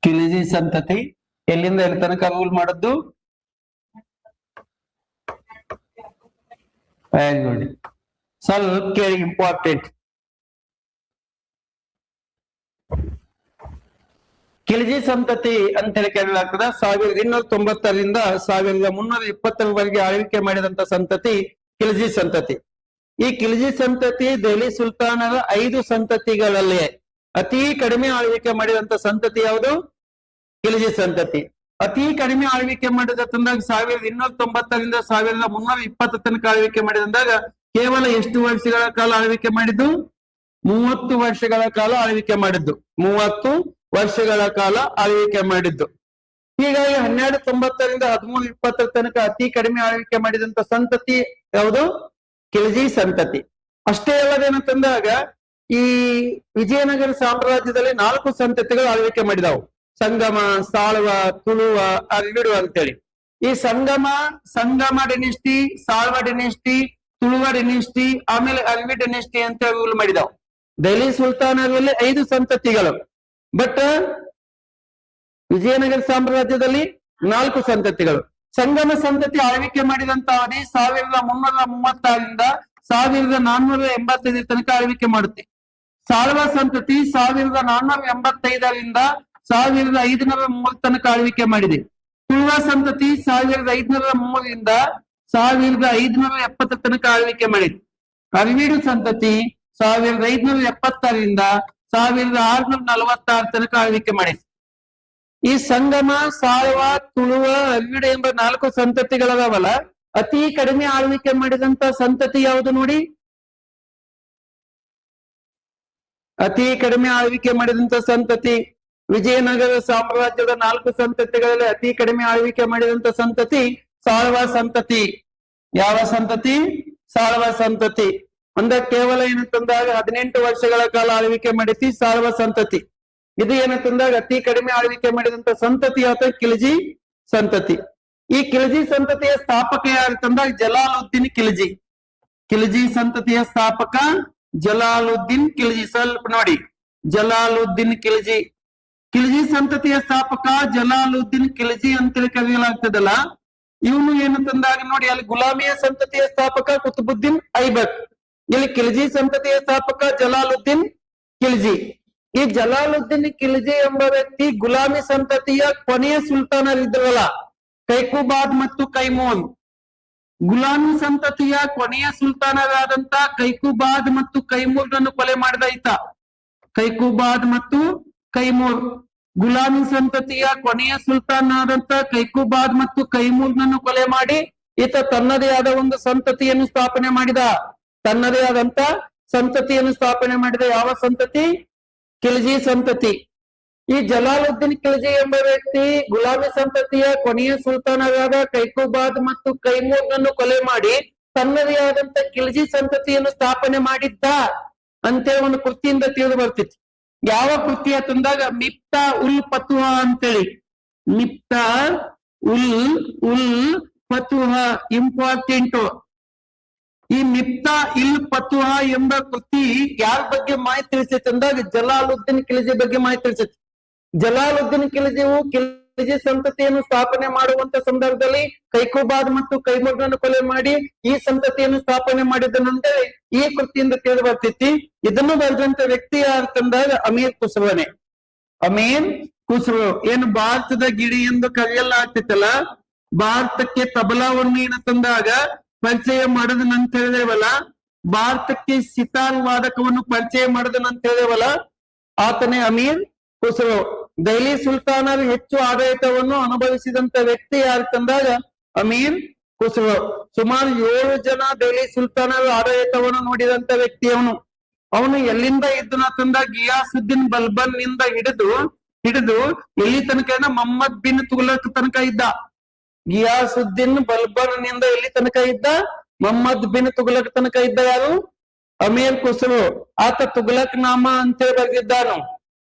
ಖಿಲ್ಜಿ ಸಂತತಿ ಎಲ್ಲಿಂದ ಎಲ್ಲಿ ತನಕ ರೂಲ್ ಮಾಡದ್ದು? Very good. ಸ್ವಲ್ಪ ಕೇಳಿ, ಇಂಪಾರ್ಟೆಂಟ್. ಖಿಲ್ಜಿ ಸಂತತಿ ಅಂತ ಹೇಳಿ ಕರೆಯಲಾಗ್ತದ. 1290ರಿಂದ 1320ವರೆಗೆ ಆಳ್ವಿಕೆ ಮಾಡಿದಂತ ಸಂತತಿ ಖಿಲ್ಜಿ ಸಂತತಿ. ಈ ಖಿಲ್ಜಿ ಸಂತತಿ ದೆಹಲಿ ಸುಲ್ತಾನರ 5 ಸಂತತಿಗಳಲ್ಲಿ ಅತಿ ಕಡಿಮೆ ಆಳ್ವಿಕೆ ಮಾಡಿದಂತ ಸಂತತಿ ಯಾವುದು? ಖಿಲ್ಜಿ ಸಂತತಿ. ಅತಿ ಕಡಿಮೆ ಆಳ್ವಿಕೆ ಮಾಡಿದ ತಂದಾಗ 1290ರಿಂದ 1320 ತನಕ ಆಳ್ವಿಕೆ ಮಾಡಿದಂದಾಗ ಕೇವಲ ಎಷ್ಟು ವರ್ಷಗಳ ಕಾಲ ಆಳ್ವಿಕೆ ಮಾಡಿದ್ದು? 30 ವರ್ಷಗಳ ಕಾಲ ಆಳ್ವಿಕೆ ಮಾಡಿದ್ದು. 30 ವರ್ಷಗಳ ಕಾಲ ಆಳ್ವಿಕೆ ಮಾಡಿದ್ದು. ಹೀಗಾಗಿ 1290ರಿಂದ 1320 ತನಕ ಅತಿ ಕಡಿಮೆ ಆಳ್ವಿಕೆ ಮಾಡಿದಂತ ಸಂತತಿ ಯಾವುದು? ಖಿಲ್ಜಿ ಸಂತತಿ. ಅಷ್ಟೇ ಅಲ್ಲದೇನಂತಂದಾಗ ಈ ವಿಜಯನಗರ ಸಾಮ್ರಾಜ್ಯದಲ್ಲಿ 4 ಸಂತತಿಗಳು ಆಳ್ವಿಕೆ ಮಾಡಿದವು. ಸಂಗಮ, ಸಾಳ್ವ, ತುಳುವ, ಅಲ್ಬಿಡು ಅಂತೇಳಿ. ಈ ಸಂಗಮ ಡಿನಿಸ್ಟಿ, ಸಾಳ್ವ ಡಿನಿಸ್ಟಿ, ತುಳುವ ಡಿನಿಸ್ಟಿ, ಆಮೇಲೆ ಅಲ್ವಿ ಡಿನಿಸ್ಟಿ ಅಂತ ರೂಲ್ ಮಾಡಿದವು. ದೆಹಲಿ ಸುಲ್ತಾನರಲ್ಲಿ 5 ಸಂತತಿಗಳು. ಬಟ್ ವಿಜಯನಗರ ಸಾಮ್ರಾಜ್ಯದಲ್ಲಿ 4 ಸಂತತಿಗಳು. ಸಂಗಮ ಸಂತತಿ ಆಳ್ವಿಕೆ ಮಾಡಿದಂತ ಅವಧಿ 1336ರಿಂದ 1485 ತನಕ ಆಳ್ವಿಕೆ ಮಾಡುತ್ತೆ. ಸಾಳ್ವ ಸಂತತಿ 1485ರಿಂದ 1530 ತನಕ ಆಳ್ವಿಕೆ ಮಾಡಿದೆ. ತುಳುವ ಸಂತತಿ 1530ರಿಂದ 1570 ತನಕ ಆಳ್ವಿಕೆ ಮಾಡಿದೆ. ಅಲ್ವೀಡು ಸಂತತಿ 1570ರಿಂದ 1646 ತನಕ ಆಳ್ವಿಕೆ ಮಾಡಿದೆ. ಈ ಸಂಗಮ, ಸಾಳ್ವ, ತುಳುವ, ಅಲ್ವೀಡು ಎಂಬ 4 ಸಂತತಿಗಳದಾವಲ್ಲ, ಅತಿ ಕಡಿಮೆ ಆಳ್ವಿಕೆ ಮಾಡಿದಂತ ಸಂತತಿ ಯಾವುದು ನೋಡಿ? ಅತಿ ಕಡಿಮೆ ಆಳ್ವಿಕೆ ಮಾಡಿದಂತ ಸಂತತಿ ವಿಜಯನಗರ ಸಾಮ್ರಾಜ್ಯದ 4 ಸಂತತಿಗಳಲ್ಲಿ ಅತಿ ಕಡಿಮೆ ಆಳ್ವಿಕೆ ಮಾಡಿದಂತ ಸಂತತಿ ಸಾಳ್ವ ಸಂತತಿ. ಯಾವ ಸಂತತಿ? ಸಾಳ್ವ ಸಂತತಿ. ಕೇವಲ ಏನಂತಂದಾಗ 18 ವರ್ಷಗಳ ಕಾಲ ಆಳ್ವಿಕೆ ಮಾಡಿಸಿ ಸಾಳ್ವ ಸಂತತಿ. ಇದು ಏನಂತಂದಾಗ ಅತಿ ಕಡಿಮೆ ಆಳ್ವಿಕೆ ಮಾಡಿದಂತ ಸಂತತಿ ಅಥವಾ ಖಿಲ್ಜಿ ಸಂತತಿ. ಈ ಖಿಲ್ಜಿ ಸಂತತಿಯ ಸ್ಥಾಪಕ ಯಾರಂತಂದಾಗ ಜಲಾಲುದ್ದೀನ್ ಖಿಲ್ಜಿ. ಖಿಲ್ಜಿ ಸಂತತಿಯ ಸ್ಥಾಪಕ ಜಲಾಲುದ್ದೀನ್ ಖಿಲ್ಜಿ. ಸ್ವಲ್ಪ ನೋಡಿ, ಜಲಾಲುದ್ದೀನ್ ಖಿಲ್ಜಿ. ಖಿಲ್ಜಿ ಸಂತತಿಯ ಸ್ಥಾಪಕ ಜಲಾಲುದ್ದೀನ್ ಖಿಲ್ಜಿ ಅಂತೇಳಿ ಕರೆಯಲಾಗ್ತದಲ್ಲ, ಇವನು ಏನಂತಂದಾಗ ನೋಡಿ, ಅಲ್ಲಿ ಗುಲಾಮಿಯ ಸಂತತಿಯ ಸ್ಥಾಪಕ ಕುತುಬುದ್ದೀನ್ ಐಬಕ್. ಇಲ್ಲಿ ಖಿಲ್ಜಿ ಸಂತತಿಯ ಸ್ಥಾಪಕ ಜಲಾಲುದ್ದೀನ್ ಖಿಲ್ಜಿ. ಈ ಜಲಾಲುದ್ದೀನ್ ಖಿಲ್ಜಿ ಎಂಬ ವ್ಯಕ್ತಿ ಗುಲಾಮಿ ಸಂತತಿಯ ಕೊನೆಯ ಸುಲ್ತಾನರಿದ್ರಲ್ಲ, ಕೈಕುಬಾದ್ ಮತ್ತು ಕೈಮೂನ್. ಗುಲಾಮಿ ಸಂತತಿಯ ಕೊನೆಯ ಸುಲ್ತಾನರಾದಂತ ಕೈಕುಬಾದ್ ಮತ್ತು ಕೈಮೂರ್ನನ್ನು ಕೊಲೆ ಮಾಡಿದ ಈತ. ಕೈಕುಬಾದ್ ಮತ್ತು ಕೈಮೂರ್ ಗುಲಾಮಿ ಸಂತತಿಯ ಕೊನೆಯ ಸುಲ್ತಾನ್ ಆದಂತ ಕೈಕುಬಾದ್ ಮತ್ತು ಕೈಮೂರ್ನನ್ನು ಕೊಲೆ ಮಾಡಿ ಈತ ತನ್ನದೇ ಆದ ಒಂದು ಸಂತತಿಯನ್ನು ಸ್ಥಾಪನೆ ಮಾಡಿದ. ತನ್ನದೇ ಆದಂತ ಸಂತತಿಯನ್ನು ಸ್ಥಾಪನೆ ಮಾಡಿದ. ಯಾವ ಸಂತತಿ? ಖಿಲ್ಜಿ ಸಂತತಿ. ಈ ಜಲಾಲುದ್ದೀನ್ ಖಿಲ್ಜಿ ಎಂಬ ವ್ಯಕ್ತಿ ಗುಲಾಮಿ ಸಂತತಿಯ ಕೊನೆಯ ಸುಲ್ತಾನರಾದ ಕೈಕುಬಾದ್ ಮತ್ತು ಕೈಮೂರ್ನನ್ನು ಕೊಲೆ ಮಾಡಿ ತನ್ನದೇ ಆದಂತ ಖಿಲ್ಜಿ ಸಂತತಿಯನ್ನು ಸ್ಥಾಪನೆ ಮಾಡಿದ್ದ ಅಂತೇಳಿ ಒಂದು ಕೃತಿಯಿಂದ ತಿಳಿದು ಬರ್ತಿತ್ತು. ಯಾವ ಕೃತಿ ಅಂತಂದಾಗ ಮಿಫ್ತಾ ಉಲ್ ಫತುಹ ಅಂತೇಳಿ. ಮಿಫ್ತಾ ಉಲ್ ಫತುಹ ಇಂಪಾರ್ಟೆಂಟ್. ಈ ಮಿಫ್ತಾ ಇಲ್ ಫತುಹ ಎಂಬ ಕೃತಿ ಯಾರ ಬಗ್ಗೆ ಮಾಹಿತಿ ತಿಳಿಸೈತೆ ಅಂದಾಗ ಜಲಾಲುದ್ದೀನ್ ಖಿಲ್ಜಿ ಬಗ್ಗೆ ಮಾಹಿತಿ ತಿಳಿಸೈತಿ. ಜಲಾಲುದ್ದೀನ್ ಖಿಲ್ಜಿಯು ಖಿಲ್ಜಿ ಸಂತತಿಯನ್ನು ಸ್ಥಾಪನೆ ಮಾಡುವಂತ ಸಂದರ್ಭದಲ್ಲಿ ಕೈಕುಬಾದ್ ಮತ್ತು ಕೈಮೂರ್ನನ್ನು ಕೊಲೆ ಮಾಡಿ ಈ ಸಂತತಿಯನ್ನು ಸ್ಥಾಪನೆ ಮಾಡಿದ್ದನಂತೇಳಿ ಈ ಕೃತಿಯಿಂದ ತಿಳಿದು ಬರ್ತೈತಿ. ಇದನ್ನು ಬರೆದಂತ ವ್ಯಕ್ತಿ ಯಾರಂತಂದಾಗ ಅಮೀರ್ ಖುಸ್ರೋನೇ. ಅಮೀರ್ ಖುಸ್ರೋ ಏನು ಭಾರತದ ಗಿಳಿ ಎಂದು ಕರೆಯಲಾಗ್ತಿತ್ತಲ್ಲ, ಭಾರತಕ್ಕೆ ತಬಲಾವನ್ನು ಏನಂತಂದಾಗ ಪರಿಚಯ ಮಾಡದನಂತ ಹೇಳಿದೇವಲ್ಲ, ಭಾರತಕ್ಕೆ ಸಿತಾರ್ ವಾದಕವನ್ನು ಪರಿಚಯ ಮಾಡದನಂತ ಹೇಳಿದೇವಲ್ಲ, ಆತನೇ ಅಮೀರ್ ಖುಸ್ರೋ. ದೆಹಲಿ ಸುಲ್ತಾನರು ಹೆಚ್ಚು ಆಡಳಿತವನ್ನು ಅನುಭವಿಸಿದಂತ ವ್ಯಕ್ತಿ ಯಾರಂತಂದಾಗ ಅಮೀರ್ ಖುಸ್ರೋ. ಸುಮಾರು 7 ಜನ ದೆಹಲಿ ಸುಲ್ತಾನರು ಆಡಳಿತವನ್ನು ನೋಡಿದಂತ ವ್ಯಕ್ತಿ ಅವನು. ಅವನು ಎಲ್ಲಿಂದ ಇದ್ದನಂತಂದಾಗ ಗಿಯಾಸುದ್ದೀನ್ ಬಲ್ಬನ್ ನಿಂದ ಹಿಡಿದು ಎಲ್ಲಿ ತನಕ ಮೊಹಮ್ಮದ್ ಬಿನ್ ತುಘಲಕ್ ತನಕ ಇದ್ದ. ಗಿಯಾಸುದ್ದೀನ್ ಬಲ್ಬನ್ ನಿಂದ ಎಲ್ಲಿ ತನಕ ಇದ್ದ? ಮೊಹಮ್ಮದ್ ಬಿನ್ ತುಘಲಕ್ ತನಕ ಇದ್ದ. ಯಾರು? ಅಮೀರ್ ಖುಸ್ರೋ. ಆತ ತುಘಲಕ್ ನಾಮ ಅಂತೇಳಿ ಬರೆದಿದ್ದಾನು.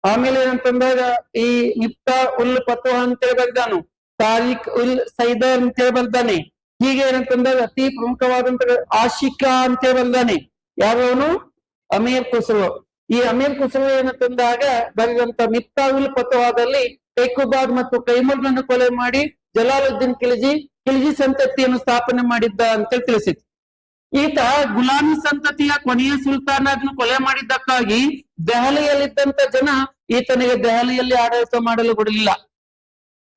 ಆಮೇಲೆ ಏನಂತಂದಾಗ ಈ ಮಿಫ್ತಾ ಉಲ್ ಫತುಹ ಅಂತೇಳಿ ಬರ್ದಾನು. ತಾರಿಕ್ ಉಲ್ ಸೈದರ್ ಅಂತೇಳಿ ಬರ್ದಾನೆ. ಹೀಗೆ ಏನಂತಂದಾಗ ಅತಿ ಪ್ರಮುಖವಾದಂತ ಆಶಿಕಾ ಅಂತೇಳಿ ಬರ್ದಾನೆ. ಯಾರವನು? ಅಮೀರ್ ಖುಸ್ರೋ. ಈ ಅಮೀರ್ ಖುಸ್ರೋ ಏನಂತಂದಾಗ ಬರೆದಂತ ಮಿಫ್ತಾ ಉಲ್ ಫತುಹದಲ್ಲಿ ಕೈಕುಬಾದ್ ಮತ್ತು ಕೈಮರ್ನನ್ನು ಕೊಲೆ ಮಾಡಿ ಜಲಾಲುದ್ದೀನ್ ಖಿಲ್ಜಿ ಸಂತತಿಯನ್ನು ಸ್ಥಾಪನೆ ಮಾಡಿದ್ದ ಅಂತ ತಿಳಿಸಿತ್ತು. ಈತ ಗುಲಾಮಿ ಸಂತತಿಯ ಕೊನೆಯ ಸುಲ್ತಾನರನ್ನು ಕೊಲೆ ಮಾಡಿದ್ದಕ್ಕಾಗಿ ದೆಹಲಿಯಲ್ಲಿದ್ದಂತ ಜನ ಈತನಿಗೆ ದೆಹಲಿಯಲ್ಲಿ ಆಡಳಿತ ಮಾಡಲು ಬಿಡಲಿಲ್ಲ.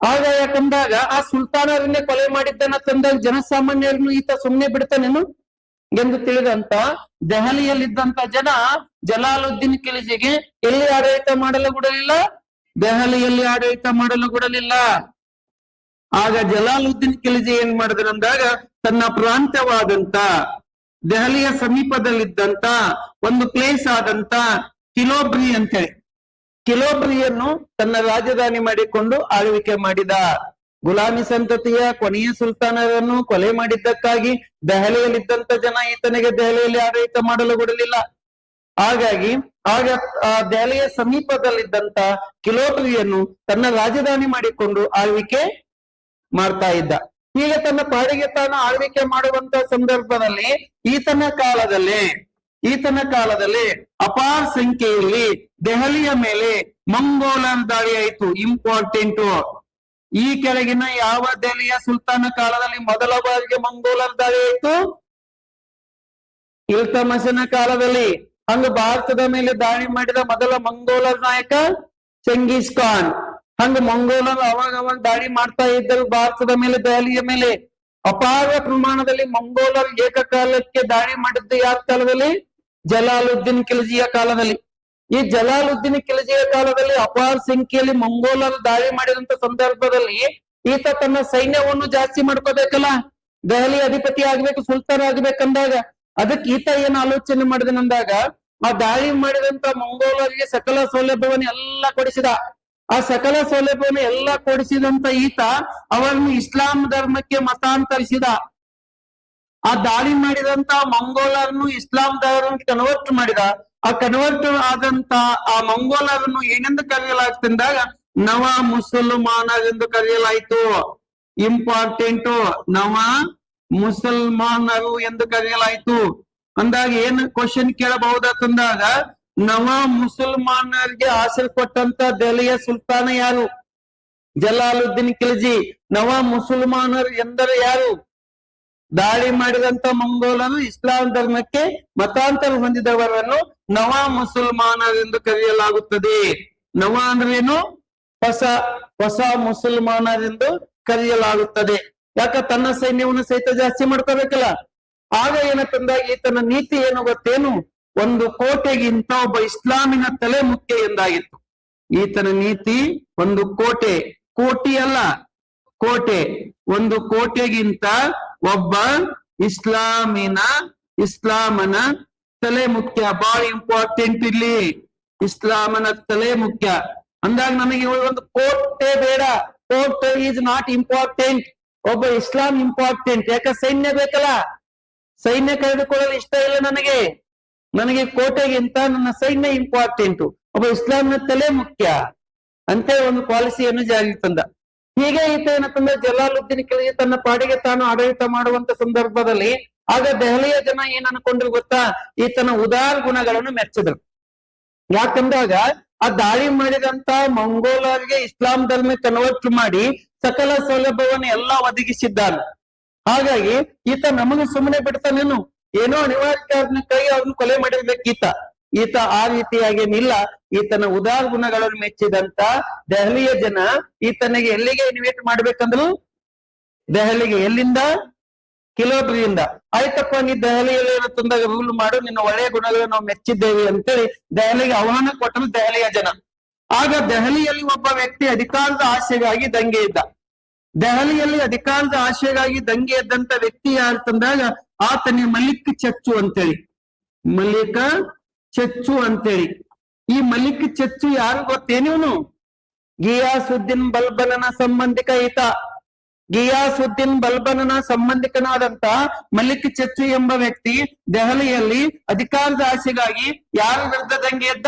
ಆಗ ಯಾಕಂದಾಗ ಆ ಸುಲ್ತಾನರನ್ನೇ ಕೊಲೆ ಮಾಡಿದ್ದನ್ನ ತಂದಾಗ ಜನಸಾಮಾನ್ಯರನ್ನು ಈತ ಸುಮ್ಮನೆ ಬಿಡ್ತಾನೇನು ಎಂದು ತಿಳಿದಂತ ದೆಹಲಿಯಲ್ಲಿದ್ದಂತ ಜನ ಜಲಾಲುದ್ದೀನ್ ಖಿಲ್ಜಿಗೆ ಎಲ್ಲಿ ಆಡಳಿತ ಮಾಡಲು ಬಿಡಲಿಲ್ಲ, ದೆಹಲಿಯಲ್ಲಿ ಆಡಳಿತ ಮಾಡಲು ಬಿಡಲಿಲ್ಲ. ಆಗ ಜಲಾಲುದ್ದೀನ್ ಖಿಲ್ಜಿ ಏನ್ ಮಾಡಿದ್ರಂದಾಗ ತನ್ನ ಪ್ರಾಂತ್ಯವಾದಂತ ದೆಹಲಿಯ ಸಮೀಪದಲ್ಲಿದ್ದಂತ ಒಂದು ಪ್ಲೇಸ್ ಆದಂತ ಕಿಲೋಬ್ರಿ ಅಂತೇಳಿ ಕಿಲೋಬ್ರಿಯನ್ನು ತನ್ನ ರಾಜಧಾನಿ ಮಾಡಿಕೊಂಡು ಆಳ್ವಿಕೆ ಮಾಡಿದ. ಗುಲಾಮಿ ಸಂತತಿಯ ಕೊನೆಯ ಸುಲ್ತಾನರನ್ನು ಕೊಲೆ ಮಾಡಿದ್ದಕ್ಕಾಗಿ ದೆಹಲಿಯಲ್ಲಿದ್ದಂತ ಜನ ಈತನಿಗೆ ದೆಹಲಿಯಲ್ಲಿ ಆಡಳಿತ ಮಾಡಲು ಬಿಡಲಿಲ್ಲ. ಹಾಗಾಗಿ ಆಗ ಆ ದೆಹಲಿಯ ಸಮೀಪದಲ್ಲಿದ್ದಂತ ಕಿಲೋಬ್ರಿಯನ್ನು ತನ್ನ ರಾಜಧಾನಿ ಮಾಡಿಕೊಂಡು ಆಳ್ವಿಕೆ ಮಾಡ್ತಾ ಇದ್ದ. ಹೀಗೆ ತನ್ನ ಪಾಡಿಗೆ ತಾನು ಆಳ್ವಿಕೆ ಮಾಡುವಂತ ಸಂದರ್ಭದಲ್ಲಿ ಈತನ ಕಾಲದಲ್ಲಿ ಅಪಾರ ಸಂಖ್ಯೆಯಲ್ಲಿ ದೆಹಲಿಯ ಮೇಲೆ ಮಂಗೋಲರ ದಾಳಿ ಆಯಿತು. ಇಂಪಾರ್ಟೆಂಟ್. ಈ ಕೆಳಗಿನ ಯಾವ ದೆಹಲಿಯ ಸುಲ್ತಾನ ಕಾಲದಲ್ಲಿ ಮೊದಲ ಬಾರಿಗೆ ಮಂಗೋಲರ ದಾಳಿ ಆಯಿತು? ಇಲ್ತಮಸನ ಕಾಲದಲ್ಲಿ. ಹಂಗ ಭಾರತದ ಮೇಲೆ ದಾಳಿ ಮಾಡಿದ ಮೊದಲ ಮಂಗೋಲರ ನಾಯಕ ಚೆಂಗೀಸ್ ಖಾನ್. ಹಂಗ ಮಂಗೋಲರು ಅವಾಗ ದಾಳಿ ಮಾಡ್ತಾ ಇದ್ದರು ಭಾರತದ ಮೇಲೆ, ದೆಹಲಿಯ ಮೇಲೆ. ಅಪಾರ ಪ್ರಮಾಣದಲ್ಲಿ ಮಂಗೋಲರು ಏಕಕಾಲಕ್ಕೆ ದಾಳಿ ಮಾಡಿದ್ದು ಯಾರ ಕಾಲದಲ್ಲಿ? ಜಲಾಲುದ್ದೀನ್ ಖಿಲ್ಜಿಯ ಕಾಲದಲ್ಲಿ. ಈ ಜಲಾಲುದ್ದೀನ್ ಖಿಲ್ಜಿಯ ಕಾಲದಲ್ಲಿ ಅಪಾರ ಸಂಖ್ಯೆಯಲ್ಲಿ ಮಂಗೋಲರು ದಾಳಿ ಮಾಡಿದಂತ ಸಂದರ್ಭದಲ್ಲಿ ಈತ ತನ್ನ ಸೈನ್ಯವನ್ನು ಜಾಸ್ತಿ ಮಾಡ್ಕೋಬೇಕಲ್ಲ, ದೆಹಲಿ ಅಧಿಪತಿ ಆಗ್ಬೇಕು, ಸುಲ್ತಾನ ಆಗ್ಬೇಕಂದಾಗ ಅದಕ್ಕೆ ಈತ ಏನ್ ಆಲೋಚನೆ ಮಾಡಿದನಂದಾಗ ಆ ದಾಳಿ ಮಾಡಿದಂತ ಮಂಗೋಲರಿಗೆ ಸಕಲ ಸೌಲಭ್ಯವನ್ನು ಎಲ್ಲ ಕೊಡಿಸಿದ. ಆ ಸಕಲ ಸೌಲಭ್ಯವನ್ನು ಎಲ್ಲ ಕೊಡಿಸಿದಂತ ಈತ ಅವರನ್ನು ಇಸ್ಲಾಂ ಧರ್ಮಕ್ಕೆ ಮತಾಂತರಿಸಿದ. ಆ ದಾಳಿ ಮಾಡಿದಂತ ಮಂಗೋಲರನ್ನು ಇಸ್ಲಾಂ ಧರ್ಮಕ್ಕೆ ಕನ್ವರ್ಟ್ ಮಾಡಿದ. ಆ ಕನ್ವರ್ಟ್ ಆದಂತ ಆ ಮಂಗೋಲರನ್ನು ಏನೆಂದು ಕರೆಯಲಾಗ್ತಂದಾಗ ನವ ಮುಸಲ್ಮಾನರೆಂದು ಕರೆಯಲಾಯಿತು. ಇಂಪಾರ್ಟೆಂಟ್. ನವ ಮುಸಲ್ಮಾನರು ಎಂದು ಕರೆಯಲಾಯಿತು ಅಂದಾಗ ಏನ್ ಕ್ವಶನ್ ಕೇಳಬಹುದಂದಾಗ ನವ ಮುಸಲ್ಮಾನರಿಗೆ ಆಸರೆ ಕೊಟ್ಟಂತ ದೆಹಲಿಯ ಸುಲ್ತಾನ ಯಾರು? ಜಲಾಲುದ್ದೀನ್ ಖಿಲ್ಜಿ. ನವ ಮುಸಲ್ಮಾನರು ಎಂದರೆ ಯಾರು? ದಾಳಿ ಮಾಡಿದಂತ ಮಂಗೋಲರು ಇಸ್ಲಾಂ ಧರ್ಮಕ್ಕೆ ಮತಾಂತರ ಹೊಂದಿದವರನ್ನು ನವ ಮುಸಲ್ಮಾನರೆಂದು ಕರೆಯಲಾಗುತ್ತದೆ. ನವ ಅಂದ್ರೆ ಏನು? ಹೊಸ ಮುಸಲ್ಮಾನರೆಂದು ಕರೆಯಲಾಗುತ್ತದೆ. ಯಾಕ ತನ್ನ ಸೈನ್ಯವನ್ನು ಸಹಿತ ಜಾಸ್ತಿ ಮಾಡ್ಕೋಬೇಕಲ್ಲ. ಆಗ ಏನಂತಂದಾಗ ಈತನ ನೀತಿ ಏನು ಗೊತ್ತೇನು? ಒಂದು ಕೋಟೆಗಿಂತ ಒಬ್ಬ ಇಸ್ಲಾಮಿನ ತಲೆ ಮುಖ್ಯ ಎಂದಾಗಿತ್ತು. ಈತನ ನೀತಿ ಒಂದು ಕೋಟೆ ಅಲ್ಲ, ಕೋಟೆ. ಒಂದು ಕೋಟೆಗಿಂತ ಒಬ್ಬ ಇಸ್ಲಾಮನ ತಲೆ ಮುಖ್ಯ. ಬಹಳ ಇಂಪಾರ್ಟೆಂಟ್ ಇಲ್ಲಿ. ಇಸ್ಲಾಮನ ತಲೆ ಮುಖ್ಯ ಅಂದಾಗ ನನಗೆ ಒಂದು ಕೋಟೆ ಬೇಡ. Court is not important. ಒಬ್ಬ ಇಸ್ಲಾಂ ಇಂಪಾರ್ಟೆಂಟ್. ಯಾಕ ಸೈನ್ಯ ಬೇಕಲ್ಲ. ಸೈನ್ಯ ಕಳೆದುಕೊಳ್ಳಲು ಇಷ್ಟ ಇಲ್ಲ ನನಗೆ ಕೋಟೆಗಿಂತ ನನ್ನ ಸೈನ್ಯ ಇಂಪಾರ್ಟೆಂಟ್. ಒಬ್ಬ ಇಸ್ಲಾಂನ ತಲೆ ಮುಖ್ಯ ಅಂತ ಒಂದು ಪಾಲಿಸಿಯನ್ನು ಜಾರಿಗೆ ತಂದ. ಹೀಗೆ ಈತ ಏನಂತಂದ್ರೆ ಜಲಾಲುದ್ದೀನ್ ಖಿಲ್ಜಿ ತನ್ನ ಪಾಡಿಗೆ ತಾನು ಆಡಳಿತ ಮಾಡುವಂತ ಸಂದರ್ಭದಲ್ಲಿ ಆಗ ದೆಹಲಿಯ ಜನ ಏನ್ ಅನ್ಕೊಂಡ್ರು ಗೊತ್ತಾ? ಈತನ ಉದಾರ ಗುಣಗಳನ್ನು ಮೆಚ್ಚಿದ್ರು. ಯಾಕಂದಾಗ ಆ ದಾಳಿ ಮಾಡಿದಂತ ಮಂಗೋಲರಿಗೆ ಇಸ್ಲಾಂ ಧರ್ಮ ಕನ್ವರ್ಟ್ ಮಾಡಿ ಸಕಲ ಸೌಲಭ್ಯವನ್ನು ಎಲ್ಲಾ ಒದಗಿಸಿದ್ದಾನೆ. ಹಾಗಾಗಿ ಈತ ನಮಗೆ ಸುಮ್ಮನೆ ಬಿಡ್ತಾನೇನು? ಏನೋ ಅನಿವಾರ್ಯ ಕಾರಣಕ್ಕಾಗಿ ಅವ್ರನ್ನ ಕೊಲೆ ಮಾಡಿರ್ಬೇಕೀತ ಆ ರೀತಿಯಾಗೇನಿಲ್ಲ. ಈತನ ಉದಾರ ಗುಣಗಳನ್ನು ಮೆಚ್ಚಿದಂತ ದೆಹಲಿಯ ಜನ ಈತನಿಗೆ ಎಲ್ಲಿಗೆ ಇನ್ವೈಟ್ ಮಾಡ್ಬೇಕಂದ್ರು? ದೆಹಲಿಗೆ. ಎಲ್ಲಿಂದ? ಕಿಲೋಬ್ರಿಯಿಂದ. ಆಯ್ತಪ್ಪ, ನೀ ದೆಹಲಿಯಲ್ಲಿ ತಂದಾಗ ರೂಲ್ ಮಾಡು, ನಿನ್ನ ಒಳ್ಳೆಯ ಗುಣಗಳನ್ನು ನಾವು ಮೆಚ್ಚಿದ್ದೇವೆ ಅಂತೇಳಿ ದೆಹಲಿಗೆ ಆಹ್ವಾನ ಕೊಟ್ಟರು ದೆಹಲಿಯ ಜನ. ಆಗ ದೆಹಲಿಯಲ್ಲಿ ಒಬ್ಬ ವ್ಯಕ್ತಿ ಅಧಿಕಾರದ ಆಶೆಗಾಗಿ ದಂಗೆ ಇದ್ದ. ದೆಹಲಿಯಲ್ಲಿ ಅಧಿಕಾರದ ಆಶೆಗಾಗಿ ದಂಗೆ ಎದ್ದಂತ ವ್ಯಕ್ತಿ ಯಾರು ತಂದಾಗ ಆತನೇ ಮಲಿಕ್ ಚಚ್ಚು ಅಂತೇಳಿ. ಈ ಮಲಿಕ್ ಚಚ್ಚು ಯಾರು ಗೊತ್ತೇನಿವನು? ಗಿಯಾಸುದ್ದೀನ್ ಬಲ್ಬನನ ಸಂಬಂಧಿಕ ಈತ. ಗಿಯಾಸುದ್ದೀನ್ ಬಲ್ಬನನ ಸಂಬಂಧಿಕನಾದಂತ ಮಲಿಕ್ ಚಚ್ಚು ಎಂಬ ವ್ಯಕ್ತಿ ದೆಹಲಿಯಲ್ಲಿ ಅಧಿಕಾರದ ಆಸೆಗಾಗಿ ಯಾರ ವಿರುದ್ಧ ದಂಗೆ ಎದ್ದ?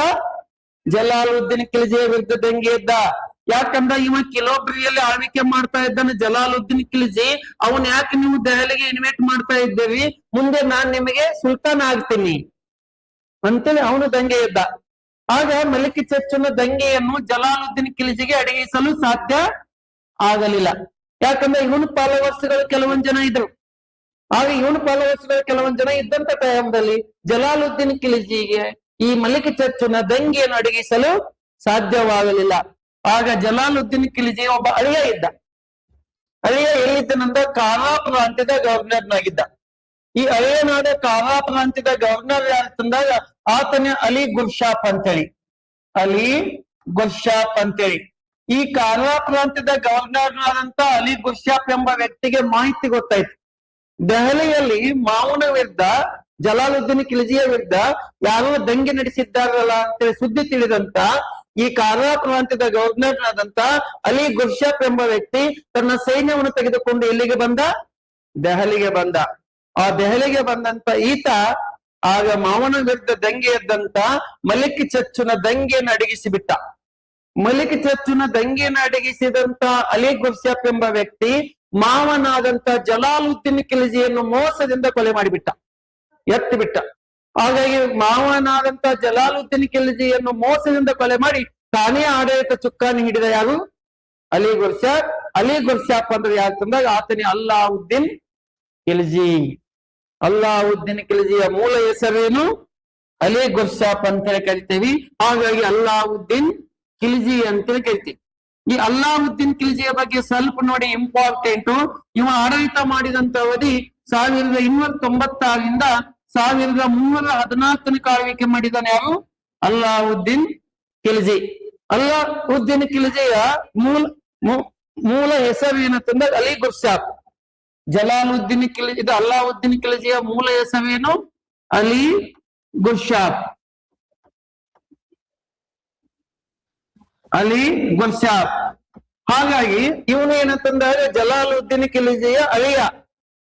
ಜಲಾಲುದ್ದೀನ್ ಖಿಲ್ಜಿಯ ವಿರುದ್ಧ ದಂಗೆ ಎದ್ದ. ಯಾಕಂದ್ರ ಇವ ಕಿಲೋಬ್ರಿಯಲ್ಲಿ ಆಳ್ವಿಕೆ ಮಾಡ್ತಾ ಇದ್ದಾನೆ ಜಲಾಲುದ್ದೀನ್ ಖಿಲ್ಜಿ. ಅವನ್ ಯಾಕೆ ನೀವು ದೆಹಲಿಗೆ ಇನ್ವೈಟ್ ಮಾಡ್ತಾ ಇದ್ದೀರಿ? ಮುಂದೆ ನಾನ್ ನಿಮಗೆ ಸುಲ್ತಾನ ಆಗ್ತೀನಿ ಅಂತೇಳಿ ಅವನು ದಂಗೆ ಎದ್ದ. ಆಗ ಮಲಿಕ್ ಚಚ್ಚುನ ದಂಗೆಯನ್ನು ಜಲಾಲುದ್ದೀನ್ ಖಿಲ್ಜಿಗೆ ಅಡಗಿಸಲು ಸಾಧ್ಯ ಆಗಲಿಲ್ಲ. ಯಾಕಂದ್ರೆ ಇವನು ಫಾಲೋವರ್ಸ್ಗಳು ಕೆಲವೊಂದ್ ಜನ ಇದ್ರು. ಆಗ ಇವನು ಫಾಲೋವರ್ಸ್ಗಳು ಕೆಲವೊಂದ್ ಜನ ಇದ್ದಂತ ಟೈಮ್ದಲ್ಲಿ ಜಲಾಲುದ್ದೀನ್ ಖಿಲ್ಜಿಗೆ ಈ ಮಲಿಕ್ ಚಚ್ಚುನ ದಂಗೆಯನ್ನು ಅಡಗಿಸಲು ಸಾಧ್ಯವಾಗಲಿಲ್ಲ. ಆಗ ಜಲಾಲುದ್ದೀನ್ ಖಿಲ್ಜಿ ಒಬ್ಬ ಅಳಿಯ ಇದ್ದ. ಅಳಿಯ ಎಲ್ಲಿದ್ದನಂದ ಕಾರಾ ಪ್ರಾಂತ್ಯದ ಗವರ್ನರ್ನಾಗಿದ್ದ. ಈ ಅಳಿಯನಾದ ಕಾರಾ ಪ್ರಾಂತ್ಯದ ಗವರ್ನರ್ ಯಾರಂದಾಗ ಆತನೇ ಅಲಿ ಗುರ್ಷಾಪ್ ಅಂತೇಳಿ. ಅಲಿ ಗುರ್ಷಾಪ್ ಅಂತೇಳಿ ಈ ಕಾರಾ ಪ್ರಾಂತ್ಯದ ಗವರ್ನರ್ನಾದಂತ ಅಲಿ ಗುರ್ಷಾಪ್ ಎಂಬ ವ್ಯಕ್ತಿಗೆ ಮಾಹಿತಿ ಗೊತ್ತಾಯ್ತು. ದೆಹಲಿಯಲ್ಲಿ ಮಾವುನ ವಿರುದ್ಧ ಜಲಾಲುದ್ದೀನ್ ಖಿಲ್ಜಿಯ ವಿರುದ್ಧ ಯಾರೋ ದಂಗೆ ನಡೆಸಿದ್ದಾರಲ್ಲ ಅಂತೇಳಿ ಸುದ್ದಿ ತಿಳಿದಂತ ಈ ಕಾರಾ ಪ್ರಾಂತ್ಯದ ಗವರ್ನರ್ನಾದಂತ ಅಲಿ ಗುರ್ಷಾಪ್ ಎಂಬ ವ್ಯಕ್ತಿ ತನ್ನ ಸೈನ್ಯವನ್ನು ತೆಗೆದುಕೊಂಡು ಎಲ್ಲಿಗೆ ಬಂದ? ದೆಹಲಿಗೆ ಬಂದ. ಆ ದೆಹಲಿಗೆ ಬಂದಂತ ಈತ ಆಗ ಮಾವನ ವಿರುದ್ಧ ದಂಗೆ ಎದ್ದಂತ ಮಲಿಕ್ ಚಚ್ಚುನ ದಂಗೆಯನ್ನು ಅಡಗಿಸಿಬಿಟ್ಟ. ಮಲಿಕ್ ಚಚ್ಚುನ ದಂಗೆಯನ್ನು ಅಡಗಿಸಿದಂತ ಅಲಿ ಗುರ್ಷಾಪ್ ಎಂಬ ವ್ಯಕ್ತಿ ಮಾವನಾದಂತ ಜಲಾಲುದ್ದೀನ್ ಖಿಲ್ಜಿಯನ್ನು ಮೋಸದಿಂದ ಕೊಲೆ ಮಾಡಿಬಿಟ್ಟ, ಎತ್ತಿ ಬಿಟ್ಟ. ಹಾಗಾಗಿ ಮಾವನಾದಂತ ಜಲಾಲುದ್ದೀನ್ ಖಿಲ್ಜಿಯನ್ನು ಮೋಸದಿಂದ ಕೊಲೆ ಮಾಡಿ ತಾನೇ ಆಡಳಿತ ಚುಕ್ಕಾಣಿ ಹಿಡಿದ ಯಾರು? ಅಲಿ ಗುರ್ಷಾಪ್. ಅಲಿ ಗುರ್ಷಾಪ್ ಅಂದ್ರೆ ಯಾಕಂದಾಗ ಆತನೇ ಅಲ್ಲಾವುದ್ದೀನ್ ಖಿಲ್ಜಿ. ಅಲ್ಲಾವುದ್ದೀನ್ ಖಿಲ್ಜಿಯ ಮೂಲ ಹೆಸರೇನು? ಅಲಿ ಗುರ್ಷಾಪ್ ಅಂತ ಹೇಳಿ ಕರಿತೇವಿ. ಹಾಗಾಗಿ ಅಲ್ಲಾವುದ್ದೀನ್ ಖಿಲ್ಜಿ ಅಂತೇಳಿ ಕರಿತೀವಿ. ಈ ಅಲ್ಲಾವುದ್ದೀನ್ ಖಿಲ್ಜಿಯ ಬಗ್ಗೆ ಸ್ವಲ್ಪ ನೋಡಿ, ಇಂಪಾರ್ಟೆಂಟ್. ಇವ ಆಡಳಿತ ಮಾಡಿದಂತ ಅವಧಿ 1296ರಿಂದ 1314 ಆಳ್ವಿಕೆ ಮಾಡಿದಾನೆ. ಯಾರು? ಅಲ್ಲಾವುದ್ದೀನ್ ಖಿಲ್ಜಿ. ಅಲ್ಲಾವುದ್ದೀನ್ ಖಿಲ್ಜಿಯ ಮೂಲ ಹೆಸರು ಏನಂತಂದ್ರೆ ಅಲಿ ಗುರ್ಷಾಪ್. ಜಲಾಲುದ್ದೀನ್ ಖಿಲ್ಜಿ ಇದು ಅಲ್ಲಾವುದ್ದೀನ್ ಖಿಲ್ಜಿಯ ಮೂಲ ಹೆಸರೇನು? ಅಲಿ ಗುರ್ಷಾಪ್. ಅಲಿ ಗುರ್ಷಾಪ್. ಹಾಗಾಗಿ ಇವನು ಏನಂತಂದ್ರೆ ಜಲಾಲುದ್ದೀನ್ ಖಿಲ್ಜಿಯ ಅಳಿಯ.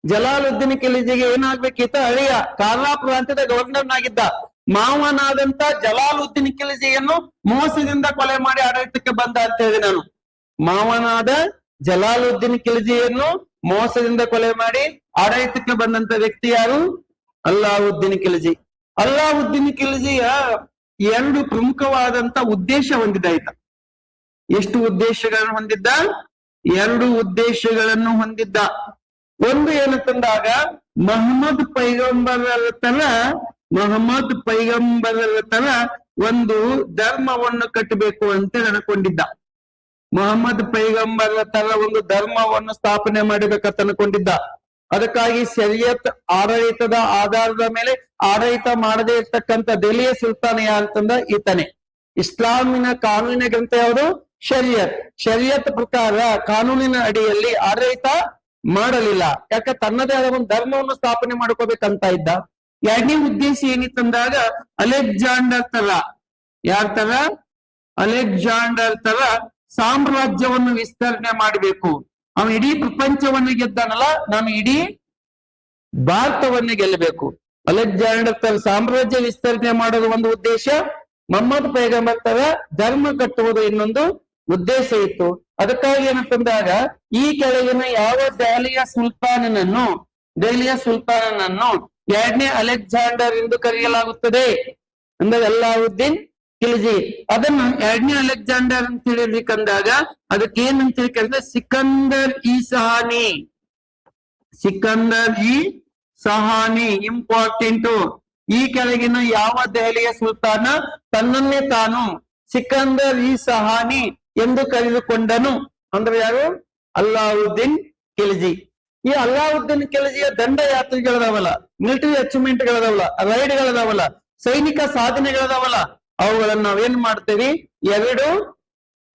ಜಲಾಲುದ್ದೀನ್ ಖಿಲ್ಜಿಗೆ ಏನಾಗ್ಬೇಕಿತ್ತ? ಅಳಿಯ. ಕಾರಾ ಪ್ರಾಂತ್ಯದ ಗವರ್ನರ್ನಾಗಿದ್ದ. ಮಾವನಾದಂತ ಜಲಾಲುದ್ದೀನ್ ಖಿಲ್ಜಿಯನ್ನು ಮೋಸದಿಂದ ಕೊಲೆ ಮಾಡಿ ಆಡಳಿತಕ್ಕೆ ಬಂದ ಅಂತ ಹೇಳಿದೆ ನಾನು. ಮಾವನಾದ ಜಲಾಲುದ್ದೀನ್ ಖಿಲ್ಜಿಯನ್ನು ಮೋಸದಿಂದ ಕೊಲೆ ಮಾಡಿ ಆಡಳಿತಕ್ಕೆ ಬಂದಂತ ವ್ಯಕ್ತಿ ಯಾರು? ಅಲ್ಲಾವುದ್ದೀನ್ ಖಿಲ್ಜಿ. ಅಲ್ಲಾವುದ್ದೀನ್ ಖಿಲ್ಜಿಯ 2 ಪ್ರಮುಖವಾದಂತ ಉದ್ದೇಶ ಹೊಂದಿದ್ದ ಈತ. ಎಷ್ಟು ಉದ್ದೇಶಗಳನ್ನು ಹೊಂದಿದ್ದ? 2 ಉದ್ದೇಶಗಳನ್ನು ಹೊಂದಿದ್ದ. ಒಂದು ಏನಂತಂದಾಗ ಮಹಮ್ಮದ್ ಪೈಗಂಬರರ ತರ ಒಂದು ಧರ್ಮವನ್ನು ಕಟ್ಟಬೇಕು ಅಂತ ಅನ್ಕೊಂಡಿದ್ದ. ಮೊಹಮ್ಮದ್ ಪೈಗಂಬರರ ತರ ಒಂದು ಧರ್ಮವನ್ನು ಸ್ಥಾಪನೆ ಮಾಡಬೇಕಂತ ಅನ್ಕೊಂಡಿದ್ದ. ಅದಕ್ಕಾಗಿ ಶರಿಯತ್ ಆಡಳಿತದ ಆಧಾರದ ಮೇಲೆ ಆಡಳಿತ ಮಾಡದೇ ಇರ್ತಕ್ಕಂಥ ದೆಹಲಿಯ ಸುಲ್ತಾನ ಯಾರಂತಂದ ಈತನೇ. ಇಸ್ಲಾಮಿನ ಕಾನೂನಿನ ಗ್ರಂಥ ಯಾವುದು? ಶರಿಯತ್. ಶರಿಯತ್ ಪ್ರಕಾರ ಕಾನೂನಿನ ಅಡಿಯಲ್ಲಿ ಆಡಳಿತ ಮಾಡಲಿಲ್ಲ. ಯಾಕೆ? ತನ್ನದೇ ಆದ ಒಂದು ಧರ್ಮವನ್ನು ಸ್ಥಾಪನೆ ಮಾಡ್ಕೋಬೇಕಂತ ಇದ್ದ. 2ನೇ ಉದ್ದೇಶ ಏನಿತ್ತಂದಾಗ ಅಲೆಕ್ಸಾಂಡರ್ ತರ, ಯಾರ ತರ? ಅಲೆಕ್ಸಾಂಡರ್ ತರ ಸಾಮ್ರಾಜ್ಯವನ್ನು ವಿಸ್ತರಣೆ ಮಾಡಬೇಕು. ಅವನು ಇಡೀ ಪ್ರಪಂಚವನ್ನು ಗೆದ್ದಾನಲ್ಲ, ನಾನು ಇಡೀ ಭಾರತವನ್ನೇ ಗೆಲ್ಲಬೇಕು. ಅಲೆಕ್ಸಾಂಡರ್ ತರ ಸಾಮ್ರಾಜ್ಯ ವಿಸ್ತರಣೆ ಮಾಡೋದು ಒಂದು ಉದ್ದೇಶ. ಮೊಹಮ್ಮದ್ ಪೈಗಂಬರ್ ತರ ಧರ್ಮ ಕಟ್ಟುವುದು ಇನ್ನೊಂದು ಉದ್ದೇಶ ಇತ್ತು. ಅದಕ್ಕಾಗಿ ಏನಂತಂದಾಗ ಈ ಕೆಳಗಿನ ಯಾವ ದೆಹಲಿಯ ಸುಲ್ತಾನನನ್ನು 2ನೇ ಅಲೆಕ್ಸಾಂಡರ್ ಎಂದು ಕರೆಯಲಾಗುತ್ತದೆ ಅಂದ್ರೆ ಅಲ್ಲಾವುದ್ದೀನ್ ಖಿಲ್ಜಿ. ಅದನ್ನು 2ನೇ ಅಲೆಕ್ಸಾಂಡರ್ ಅಂತ ಹೇಳಿರ್ಬೇಕಂದಾಗ ಅದಕ್ಕೆ ಏನಂತ ಕರೆದ್ರೆ ಸಿಕಂದರ್ ಇ ಸಹಾನಿ. ಸಿಕಂದರ್ ಇ ಸಹಾನಿ ಇಂಪಾರ್ಟೆಂಟ್. ಈ ಕೆಳಗಿನ ಯಾವ ದೆಹಲಿಯ ಸುಲ್ತಾನ ತನ್ನನ್ನೇ ತಾನು ಸಿಕಂದರ್ ಇ ಸಹಾನಿ ಎಂದು ಕರೆದುಕೊಂಡನು ಅಂದ್ರೆ ಯಾರು? ಅಲ್ಲಾವುದ್ದೀನ್ ಖಿಲ್ಜಿ. ಈ ಅಲ್ಲಾವುದ್ದೀನ್ ಖಿಲ್ಜಿಯ ದಂಡಯಾತ್ರೆಗಳದಾವಲ್ಲ, ಮಿಲಿಟರಿ ಅಚೀವ್ಮೆಂಟ್ಗಳದಾವಲ್ಲ, ರೈಡ್ಗಳದಾವಲ್ಲ, ಸೈನಿಕ ಸಾಧನೆಗಳದಾವಲ್ಲ, ಅವುಗಳನ್ನ ನಾವೇನ್ ಮಾಡ್ತೇವಿ? 2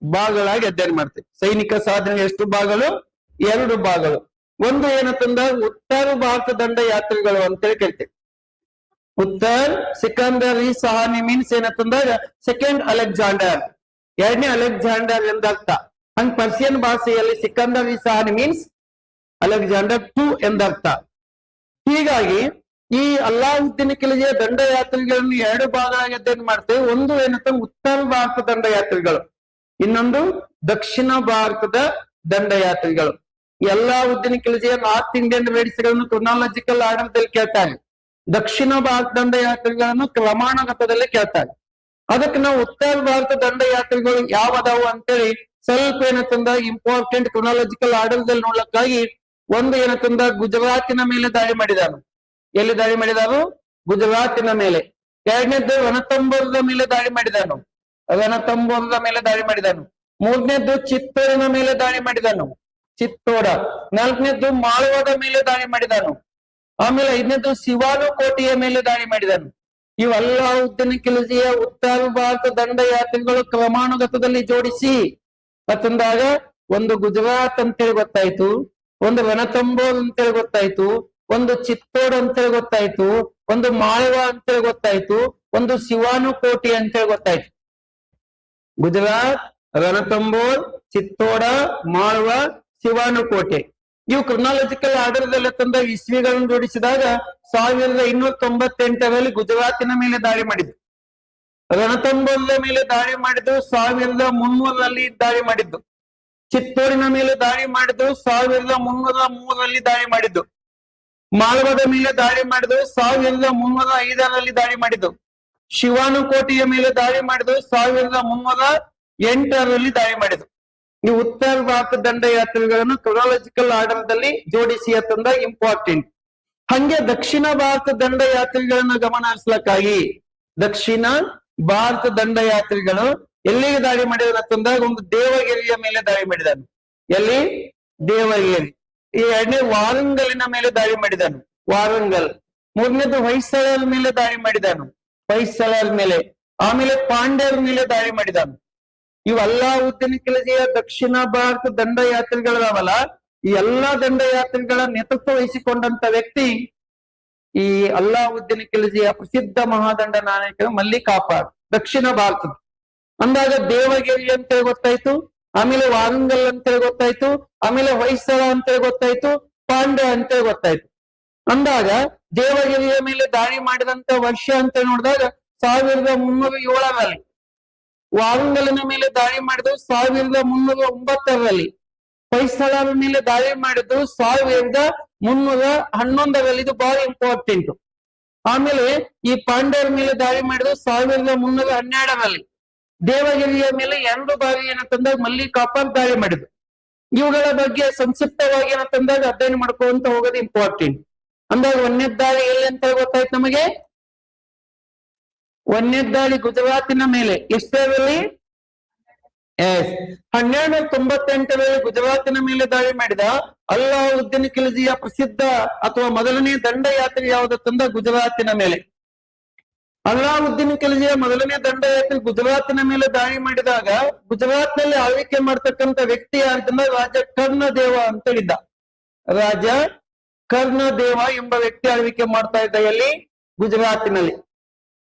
ಭಾಗಗಳಾಗಿ ಅಧ್ಯಯನ ಮಾಡ್ತೇವೆ. ಸೈನಿಕ ಸಾಧನೆ ಎಷ್ಟು ಭಾಗಗಳು? 2 ಭಾಗಗಳು. ಒಂದು ಏನಂತಂದ ಉತ್ತರ ಭಾರತ ದಂಡಯಾತ್ರೆಗಳು ಅಂತೇಳಿ ಕರಿತೇವೆ. ಉತ್ತರ್ ಸಿಕಂದರ್ ಇ ಸಹಾನಿ ಮೀನ್ಸ್ ಏನಂತಂದಾಗ ಸೆಕೆಂಡ್ ಅಲೆಕ್ಸಾಂಡರ್, 2ನೇ ಅಲೆಕ್ಸಾಂಡರ್ ಎಂದರ್ಥ. ಹಂಗ್ ಪರ್ಷಿಯನ್ ಭಾಷೆಯಲ್ಲಿ ಸಿಕಂದರ್ ಇ ಸಹಾನಿ ಮೀನ್ಸ್ ಅಲೆಕ್ಸಾಂಡರ್ 2 ಎಂದರ್ಥ. ಹೀಗಾಗಿ ಈ ಅಲ್ಲಾವುದ್ದೀನ್ ಖಿಲ್ಜಿಯ ದಂಡಯಾತ್ರೆಗಳನ್ನು 2 ಭಾಗವಾಗಿ ಅಧ್ಯಯನ ಮಾಡ್ತೇವೆ. ಒಂದು ಏನಂತ ಉತ್ತರ ಭಾರತ ದಂಡಯಾತ್ರೆಗಳು, ಇನ್ನೊಂದು ದಕ್ಷಿಣ ಭಾರತದ ದಂಡಯಾತ್ರೆಗಳು. ಅಲ್ಲಾವುದ್ದೀನ್ ಖಿಲ್ಜಿಯ ನಾರ್ತ್ ಇಂಡಿಯನ್ ರೇಡ್ಸ್ಗಳನ್ನು ಕ್ರೊನಾಲಜಿಕಲ್ ಆರ್ಡರ್ದಲ್ಲಿ ಕೇಳ್ತಾರೆ. ದಕ್ಷಿಣ ಭಾರತ ದಂಡಯಾತ್ರೆಗಳನ್ನು ಕ್ರಮಾನುಗತದಲ್ಲಿ ಕೇಳ್ತಾರೆ. ಅದಕ್ಕೆ ನಾವು ಉತ್ತರ ಭಾರತ ದಂಡಯಾತ್ರೆಗಳು ಯಾವ ಅದಾವು ಅಂತೇಳಿ ಸ್ವಲ್ಪ ಏನಂತಂದ ಇಂಪಾರ್ಟೆಂಟ್ ಕ್ರೊನಾಲಜಿಕಲ್ ಆರ್ಡರ್ದಲ್ಲಿ ನೋಡ್ಲಕ್ಕಾಗಿ ಒಂದು ಏನಂತಂದ ಗುಜರಾತಿನ ಮೇಲೆ ದಾಳಿ ಮಾಡಿದಾನು. ಎಲ್ಲಿ ದಾಳಿ ಮಾಡಿದಾನು? ಗುಜರಾತಿನ ಮೇಲೆ. ಎರಡನೇದ್ದು ರಣತಂಬೋರದ ಮೇಲೆ ದಾಳಿ ಮಾಡಿದಾನು. ರಣತಂಬೋರದ ಮೇಲೆ ದಾಳಿ ಮಾಡಿದಾನು. ಮೂರನೇದ್ದು ಚಿತ್ತೋಡಿನ ಮೇಲೆ ದಾಳಿ ಮಾಡಿದಾನು. ಚಿತ್ತೋಡ. ನಾಲ್ಕನೇದ್ದು ಮಾಳ್ವಾದ ಮೇಲೆ ದಾಳಿ ಮಾಡಿದಾನು. ಆಮೇಲೆ ಐದನೇದ್ದು ಶಿವಾನು ಕೋಟೆಯ ಮೇಲೆ ದಾಳಿ ಮಾಡಿದಾನು. ಇವೆಲ್ಲಾವುದ್ದೀನ್ ಖಿಲ್ಜಿಯ ಉತ್ತರ ಭಾರತ ದಂಡಯಾತ್ರೆಗಳು ಕ್ರಮಾನುಗತದಲ್ಲಿ ಜೋಡಿಸಿ ಅಂತಂದಾಗ ಒಂದು ಗುಜರಾತ್ ಅಂತೇಳಿ ಗೊತ್ತಾಯ್ತು, ಒಂದು ರಣತಂಬೋರ್ ಅಂತೇಳಿ ಗೊತ್ತಾಯ್ತು, ಒಂದು ಚಿತ್ತೋಡ್ ಅಂತೇಳಿ ಗೊತ್ತಾಯ್ತು, ಒಂದು ಮಾಳ್ವಾ ಅಂತೇಳಿ ಗೊತ್ತಾಯ್ತು, ಒಂದು ಶಿವಾನು ಕೋಟೆ ಅಂತೇಳಿ ಗೊತ್ತಾಯ್ತು. ಗುಜರಾತ್, ರಣತಂಬೋರ್, ಚಿತ್ತೋಡ, ಮಾಳ್ವಾ, ಶಿವಾನು ಕೋಟೆ. ಇವು ಕ್ರೊನಾಲಜಿಕಲ್ ಆರ್ಡರ್ದಲ್ಲಿ ತಂದ ಇಸ್ವಿಗಳನ್ನು ಜೋಡಿಸಿದಾಗ 1298ರಲ್ಲಿ ಗುಜರಾತಿನ ಮೇಲೆ ದಾಳಿ ಮಾಡಿದ್ದು. ರಣತಂಬೋರದ ಮೇಲೆ ದಾಳಿ ಮಾಡಿದ್ದು 1300ರಲ್ಲಿ ದಾಳಿ ಮಾಡಿದ್ದು. ಚಿತ್ತೋಡಿನ ಮೇಲೆ ದಾಳಿ ಮಾಡಿದ್ದು 1303ರಲ್ಲಿ ದಾಳಿ ಮಾಡಿದ್ದು. ಮಾಳ್ವಾದ ಮೇಲೆ ದಾಳಿ ಮಾಡಿದ್ದು 1305ರಲ್ಲಿ ದಾಳಿ ಮಾಡಿದ್ದು. ಶಿವಾನು ಕೋಟೆಯ ಮೇಲೆ ದಾಳಿ ಮಾಡಿದ್ದು 1308ರಲ್ಲಿ ದಾಳಿ ಮಾಡಿದ್ದು. ಈ ಉತ್ತರ ಭಾರತ ದಂಡಯಾತ್ರೆಗಳನ್ನು ಕ್ರೊನಾಲಜಿಕಲ್ ಆರ್ಡರ್ದಲ್ಲಿ ಜೋಡಿಸಿ ಅಂತಂದ ಇಂಪಾರ್ಟೆಂಟ್. ಹಂಗೆ ದಕ್ಷಿಣ ಭಾರತ ದಂಡಯಾತ್ರೆಗಳನ್ನ ಗಮನ ಹರಿಸ್ಲಕ್ಕಾಗಿ ದಕ್ಷಿಣ ಭಾರತ ದಂಡಯಾತ್ರೆಗಳು ಎಲ್ಲಿಗೆ ದಾಳಿ ಮಾಡಿದಾರೆ ಅಂತಂದಾಗ ಒಂದು ದೇವಗಿರಿಯ ಮೇಲೆ ದಾಳಿ ಮಾಡಿದಾನು. ಎಲ್ಲಿ? ದೇವಗಿರಿ. ಈ ಎರಡನೇ ವಾರಂಗಲಿನ ಮೇಲೆ ದಾಳಿ ಮಾಡಿದಾನು. ವಾರಂಗಲ್. ಮೂರನೇದು ಹೊಯ್ಸಳರ ಮೇಲೆ ದಾಳಿ ಮಾಡಿದಾನು. ಹೊಯ್ಸಳರ ಮೇಲೆ. ಆಮೇಲೆ ಪಾಂಡ್ಯರ ಮೇಲೆ ದಾಳಿ ಮಾಡಿದಾನು. ಇವೆಲ್ಲಾವುದ್ದೀನ್ ಖಿಲ್ಜಿಯ ದಕ್ಷಿಣ ಭಾರತ ದಂಡಯಾತ್ರೆಗಳವಲ್ಲ, ಈ ಎಲ್ಲಾ ದಂಡಯಾತ್ರೆಗಳ ನೇತೃತ್ವ ವಹಿಸಿಕೊಂಡಂತ ವ್ಯಕ್ತಿ ಈ ಅಲ್ಲಾವುದ್ದೀನ್ ಖಿಲ್ಜಿಯ ಪ್ರಸಿದ್ಧ ಮಹಾದಂಡ ನಾಯಕ ಮಲ್ಲಿಕಾಫರ್. ದಕ್ಷಿಣ ಭಾರತದ ಅಂದಾಗ ದೇವಗಿರಿ ಅಂತೇಳಿ ಗೊತ್ತಾಯ್ತು, ಆಮೇಲೆ ವಾರಂಗಲ್ ಅಂತೇಳಿ ಗೊತ್ತಾಯ್ತು, ಆಮೇಲೆ ಹೊಯ್ಸಳ ಅಂತೇಳಿ ಗೊತ್ತಾಯ್ತು, ಪಾಂಡ್ಯ ಅಂತೇಳಿ ಗೊತ್ತಾಯ್ತು. ಅಂದಾಗ ದೇವಗಿರಿಯ ಮೇಲೆ ದಾಳಿ ಮಾಡಿದಂತ ವರ್ಷ ಅಂತ ನೋಡಿದಾಗ 1307ರಲ್ಲಿ. ವಾರಂಗಲಿನ ಮೇಲೆ ದಾಳಿ ಮಾಡಿದ್ದು 1309ರಲ್ಲಿ. ಹೊಯ್ಸಳರ ಮೇಲೆ ದಾಳಿ ಮಾಡಿದ್ದು 1311ರಲ್ಲಿ. ಇದು ಬಹಳ ಇಂಪಾರ್ಟೆಂಟ್. ಆಮೇಲೆ ಈ ಪಾಂಡ್ಯರ ಮೇಲೆ ದಾಳಿ ಮಾಡಿದ್ದು 1312ರಲ್ಲಿ. ದೇವಗಿರಿಯ ಮೇಲೆ 2 ಬಾರಿ ಏನಂತಂದಾಗ ಮಲ್ಲಿಕಾಫರ್ ದಾಳಿ ಮಾಡಿದ್ರು. ಇವುಗಳ ಬಗ್ಗೆ ಸಂಕ್ಷಿಪ್ತವಾಗಿ ಏನಂತಂದಾಗ ಅಧ್ಯಯನ ಮಾಡ್ಕೊಂತ ಹೋಗೋದು ಇಂಪಾರ್ಟೆಂಟ್. ಅಂದಾಗ ಒಂದನೇ ದಾಳಿ ಎಲ್ಲಿ ಅಂತ ಗೊತ್ತಾಯ್ತು ನಮಗೆ? ಒಂದನೇ ದಾಳಿ ಗುಜರಾತಿನ ಮೇಲೆ. ಎಷ್ಟರಲ್ಲಿ? 1298ರಲ್ಲಿ ಗುಜರಾತಿನ ಮೇಲೆ ದಾಳಿ ಮಾಡಿದ ಅಲ್ಲಾವುದ್ದೀನ್ ಖಿಲ್ಜಿಯ ಪ್ರಸಿದ್ಧ ಅಥವಾ ಮೊದಲನೇ ದಂಡಯಾತ್ರೆ ಯಾವುದಂದ ಗುಜರಾತಿನ ಮೇಲೆ. ಅಲ್ಲಾವುದ್ದೀನ್ ಖಿಲ್ಜಿಯ ಮೊದಲನೇ ದಂಡಯಾತ್ರೆ ಗುಜರಾತಿನ ಮೇಲೆ ದಾಳಿ ಮಾಡಿದಾಗ ಗುಜರಾತ್ ನಲ್ಲಿ ಆಳ್ವಿಕೆ ಮಾಡ್ತಕ್ಕಂಥ ವ್ಯಕ್ತಿ ಯಾರಂತಂದ್ರೆ ರಾಜ ಕರ್ಣದೇವ ಅಂತ ಹೇಳಿದ್ದ. ರಾಜ ಕರ್ಣದೇವ ಎಂಬ ವ್ಯಕ್ತಿ ಆಳ್ವಿಕೆ ಮಾಡ್ತಾ ಇದ್ದ. ಎಲ್ಲಿ? ಗುಜರಾತಿನಲ್ಲಿ.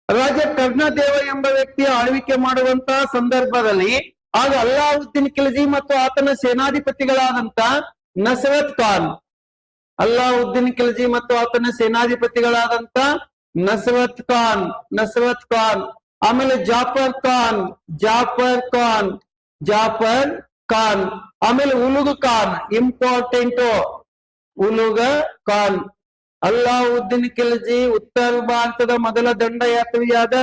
ರಾಜ ಕರ್ಣದೇವ ಎಂಬ ವ್ಯಕ್ತಿ ಆಳ್ವಿಕೆ ಮಾಡುವಂತಹ ಸಂದರ್ಭದಲ್ಲಿ ಆಗ ಅಲ್ಲಾವುದ್ದೀನ್ ಖಿಲ್ಜಿ ಮತ್ತು ಆತನ ಸೇನಾಧಿಪತಿಗಳಾದಂತ ನಸರತ್ ಖಾನ್, ಅಲ್ಲಾವುದ್ದೀನ್ ಖಿಲ್ಜಿ ಮತ್ತು ಆತನ ಸೇನಾಧಿಪತಿಗಳಾದಂತ ನಸರತ್ ಖಾನ್, ಆಮೇಲೆ ಜಾಫರ್ ಖಾನ್, ಆಮೇಲೆ ಉಲುಗ್ ಖಾನ್. ಇಂಪಾರ್ಟೆಂಟ್. ಉಲುಗ್ ಖಾನ್. ಅಲ್ಲಾವುದ್ದೀನ್ ಖಿಲ್ಜಿ ಉತ್ತರ ಭಾರತದ ಮೊದಲ ದಂಡಯಾತ್ರೆಯಾದ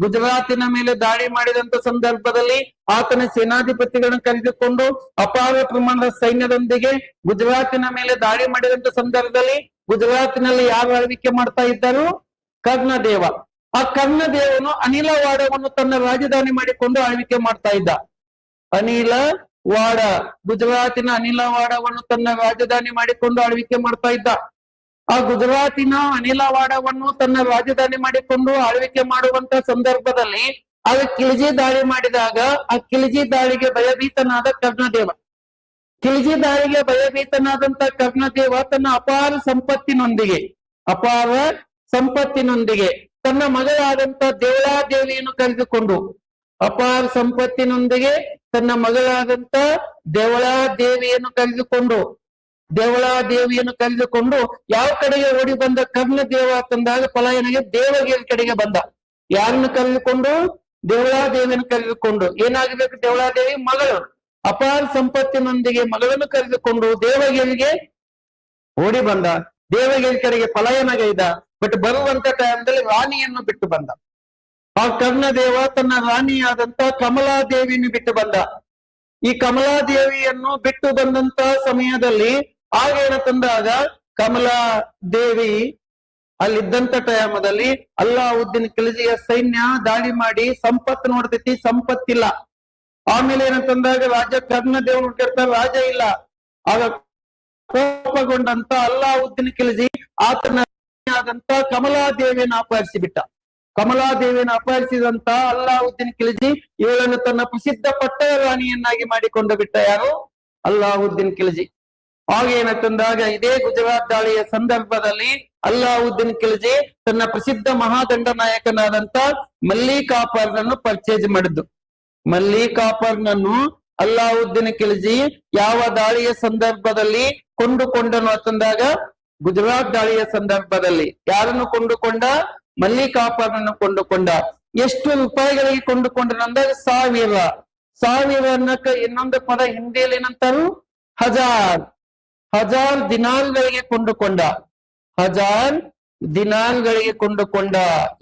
ಗುಜರಾತಿನ ಮೇಲೆ ದಾಳಿ ಮಾಡಿದಂತ ಸಂದರ್ಭದಲ್ಲಿ ಆತನ ಸೇನಾಧಿಪತಿಗಳನ್ನು ಕರೆದುಕೊಂಡು ಅಪಾರ ಪ್ರಮಾಣದ ಸೈನ್ಯದೊಂದಿಗೆ ಗುಜರಾತಿನ ಮೇಲೆ ದಾಳಿ ಮಾಡಿದಂತ ಸಂದರ್ಭದಲ್ಲಿ ಗುಜರಾತಿನಲ್ಲಿ ಯಾರು ಆಳ್ವಿಕೆ ಮಾಡ್ತಾ ಇದ್ದರು? ಕರ್ಣದೇವ. ಆ ಕರ್ಣದೇವನು ಅನಿಲವಾಡವನ್ನು ತನ್ನ ರಾಜಧಾನಿ ಮಾಡಿಕೊಂಡು ಆಳ್ವಿಕೆ ಮಾಡ್ತಾ ಇದ್ದ. ಅನಿಲವಾಡ, ಗುಜರಾತಿನ ಅನಿಲವಾಡವನ್ನು ತನ್ನ ರಾಜಧಾನಿ ಮಾಡಿಕೊಂಡು ಆಳ್ವಿಕೆ ಮಾಡ್ತಾ ಇದ್ದ. ಆ ಗುಜರಾತಿನ ಅನಿಲವಾಡವನ್ನು ತನ್ನ ರಾಜಧಾನಿ ಮಾಡಿಕೊಂಡು ಆಳ್ವಿಕೆ ಮಾಡುವಂತ ಸಂದರ್ಭದಲ್ಲಿ ಆಗ ಖಿಲ್ಜಿ ದಾಳಿ ಮಾಡಿದಾಗ ಆ ಖಿಲ್ಜಿ ದಾಳಿಗೆ ಭಯಭೀತನಾದ ಕರ್ಣದೇವ. ಖಿಲ್ಜಿ ದಾಳಿಗೆ ಭಯಭೀತನಾದಂತ ಕರ್ಣದೇವ ತನ್ನ ಅಪಾರ ಸಂಪತ್ತಿನೊಂದಿಗೆ ತನ್ನ ಮಗಳಾದಂತ ದೇವಳಾದೇವಿಯನ್ನು ಕರೆದುಕೊಂಡು ದೇವಳಾದೇವಿಯನ್ನು ಕರೆದುಕೊಂಡು ಯಾವ ಕಡೆಗೆ ಓಡಿ ಬಂದ ಕರ್ಣದೇವ ತಂದಾಗ ಪಲಾಯನಿಗೆ ದೇವಗಿರಿ ಕಡೆಗೆ ಬಂದ. ಯಾರನ್ನು ಕರೆದುಕೊಂಡು? ದೇವಳಾದೇವಿಯನ್ನು ಕರೆದುಕೊಂಡು. ಏನಾಗಬೇಕು? ದೇವಳಾದೇವಿ ಮಗಳು. ಅಪಾರ ಸಂಪತ್ತಿನೊಂದಿಗೆ ಮಗಳನ್ನು ಕರೆದುಕೊಂಡು ದೇವಗಿರಿಗೆ ಓಡಿ ಬಂದ. ದೇವಗಿರಿ ಕಡೆಗೆ ಪಲಾಯನಗೈದ. ಬಟ್ ಬರುವಂತ ಟೈಮ್ದಲ್ಲಿ ರಾಣಿಯನ್ನು ಬಿಟ್ಟು ಬಂದ. ಆ ಕರ್ಣದೇವ ತನ್ನ ರಾಣಿಯಾದಂತ ಕಮಲಾದೇವಿಯನ್ನು ಬಿಟ್ಟು ಬಂದ. ಈ ಕಮಲಾದೇವಿಯನ್ನು ಬಿಟ್ಟು ಬಂದಂತ ಸಮಯದಲ್ಲಿ ಆಗೇನಂತಂದಾಗ ಕಮಲಾದೇವಿ ಅಲ್ಲಿದ್ದಂತ ಟೈಮದಲ್ಲಿ ಅಲ್ಲಾವುದ್ದೀನ್ ಖಿಲ್ಜಿಯ ಸೈನ್ಯ ದಾಳಿ ಮಾಡಿ ಸಂಪತ್ತು ನೋಡ್ತೈತಿ, ಸಂಪತ್ತಿಲ್ಲ. ಆಮೇಲೆ ಏನಂತಂದಾಗ ರಾಜ ಕರ್ಣದೇವ್ ನೋಡ್ತಿರ್ತಾರ, ರಾಜ ಇಲ್ಲ. ಆಗ ಕೋಪಗೊಂಡಂತ ಅಲ್ಲಾವುದ್ದೀನ್ ಖಿಲ್ಜಿ ಆತನ ಆದಂತ ಕಮಲಾದೇವಿಯನ್ನು ಅಪಹರಿಸಿ ಬಿಟ್ಟ. ಕಮಲಾದೇವಿಯನ್ನು ಅಪಹರಿಸಿದಂತ ಅಲ್ಲಾವುದ್ದೀನ್ ಖಿಲ್ಜಿ ಇವಳನ್ನು ತನ್ನ ಪ್ರಸಿದ್ಧ ಪಟ್ಟದ ರಾಣಿಯನ್ನಾಗಿ ಮಾಡಿಕೊಂಡು ಬಿಟ್ಟ. ಯಾರು? ಅಲ್ಲಾವುದ್ದೀನ್ ಖಿಲ್ಜಿ. ಆಗೇನಂತಂದಾಗ ಇದೇ ಗುಜರಾತ್ ದಾಳಿಯ ಸಂದರ್ಭದಲ್ಲಿ ಅಲ್ಲಾವುದ್ದೀನ್ ಖಿಲ್ಜಿ ತನ್ನ ಪ್ರಸಿದ್ಧ ಮಹಾದಂಡ ನಾಯಕನಾದಂತ ಮಲ್ಲಿಕಾಫರ್ನನ್ನು ಪರ್ಚೇಸ್ ಮಾಡಿದ್ದು. ಮಲ್ಲಿಕಾಫರ್ನನ್ನು ಅಲ್ಲಾವುದ್ದೀನ್ ಖಿಲ್ಜಿ ಯಾವ ದಾಳಿಯ ಸಂದರ್ಭದಲ್ಲಿ ಕೊಂಡುಕೊಂಡನು ಅಂತಂದಾಗ ಗುಜರಾತ್ ದಾಳಿಯ ಸಂದರ್ಭದಲ್ಲಿ ಯಾರನ್ನು ಕೊಂಡುಕೊಂಡ? ಮಲ್ಲಿಕಾಫರ್ನನ್ನು ಕೊಂಡುಕೊಂಡ. ಎಷ್ಟು ರೂಪಾಯಿಗಳಿಗೆ ಕೊಂಡುಕೊಂಡನಂದಾಗ 1000. 1000 ಅನ್ನಕ್ಕ ಇನ್ನೊಂದು ಪದ ಹಿಂದಿಯಲ್ಲಿ ಏನಂತಾರು? 1000. 1000 ದಿನಾಲ್ಗಳಿಗೆ ಕೊಂಡುಕೊಂಡ. 1000 ದಿನಾಲ್ಗಳಿಗೆ ಕೊಂಡುಕೊಂಡ.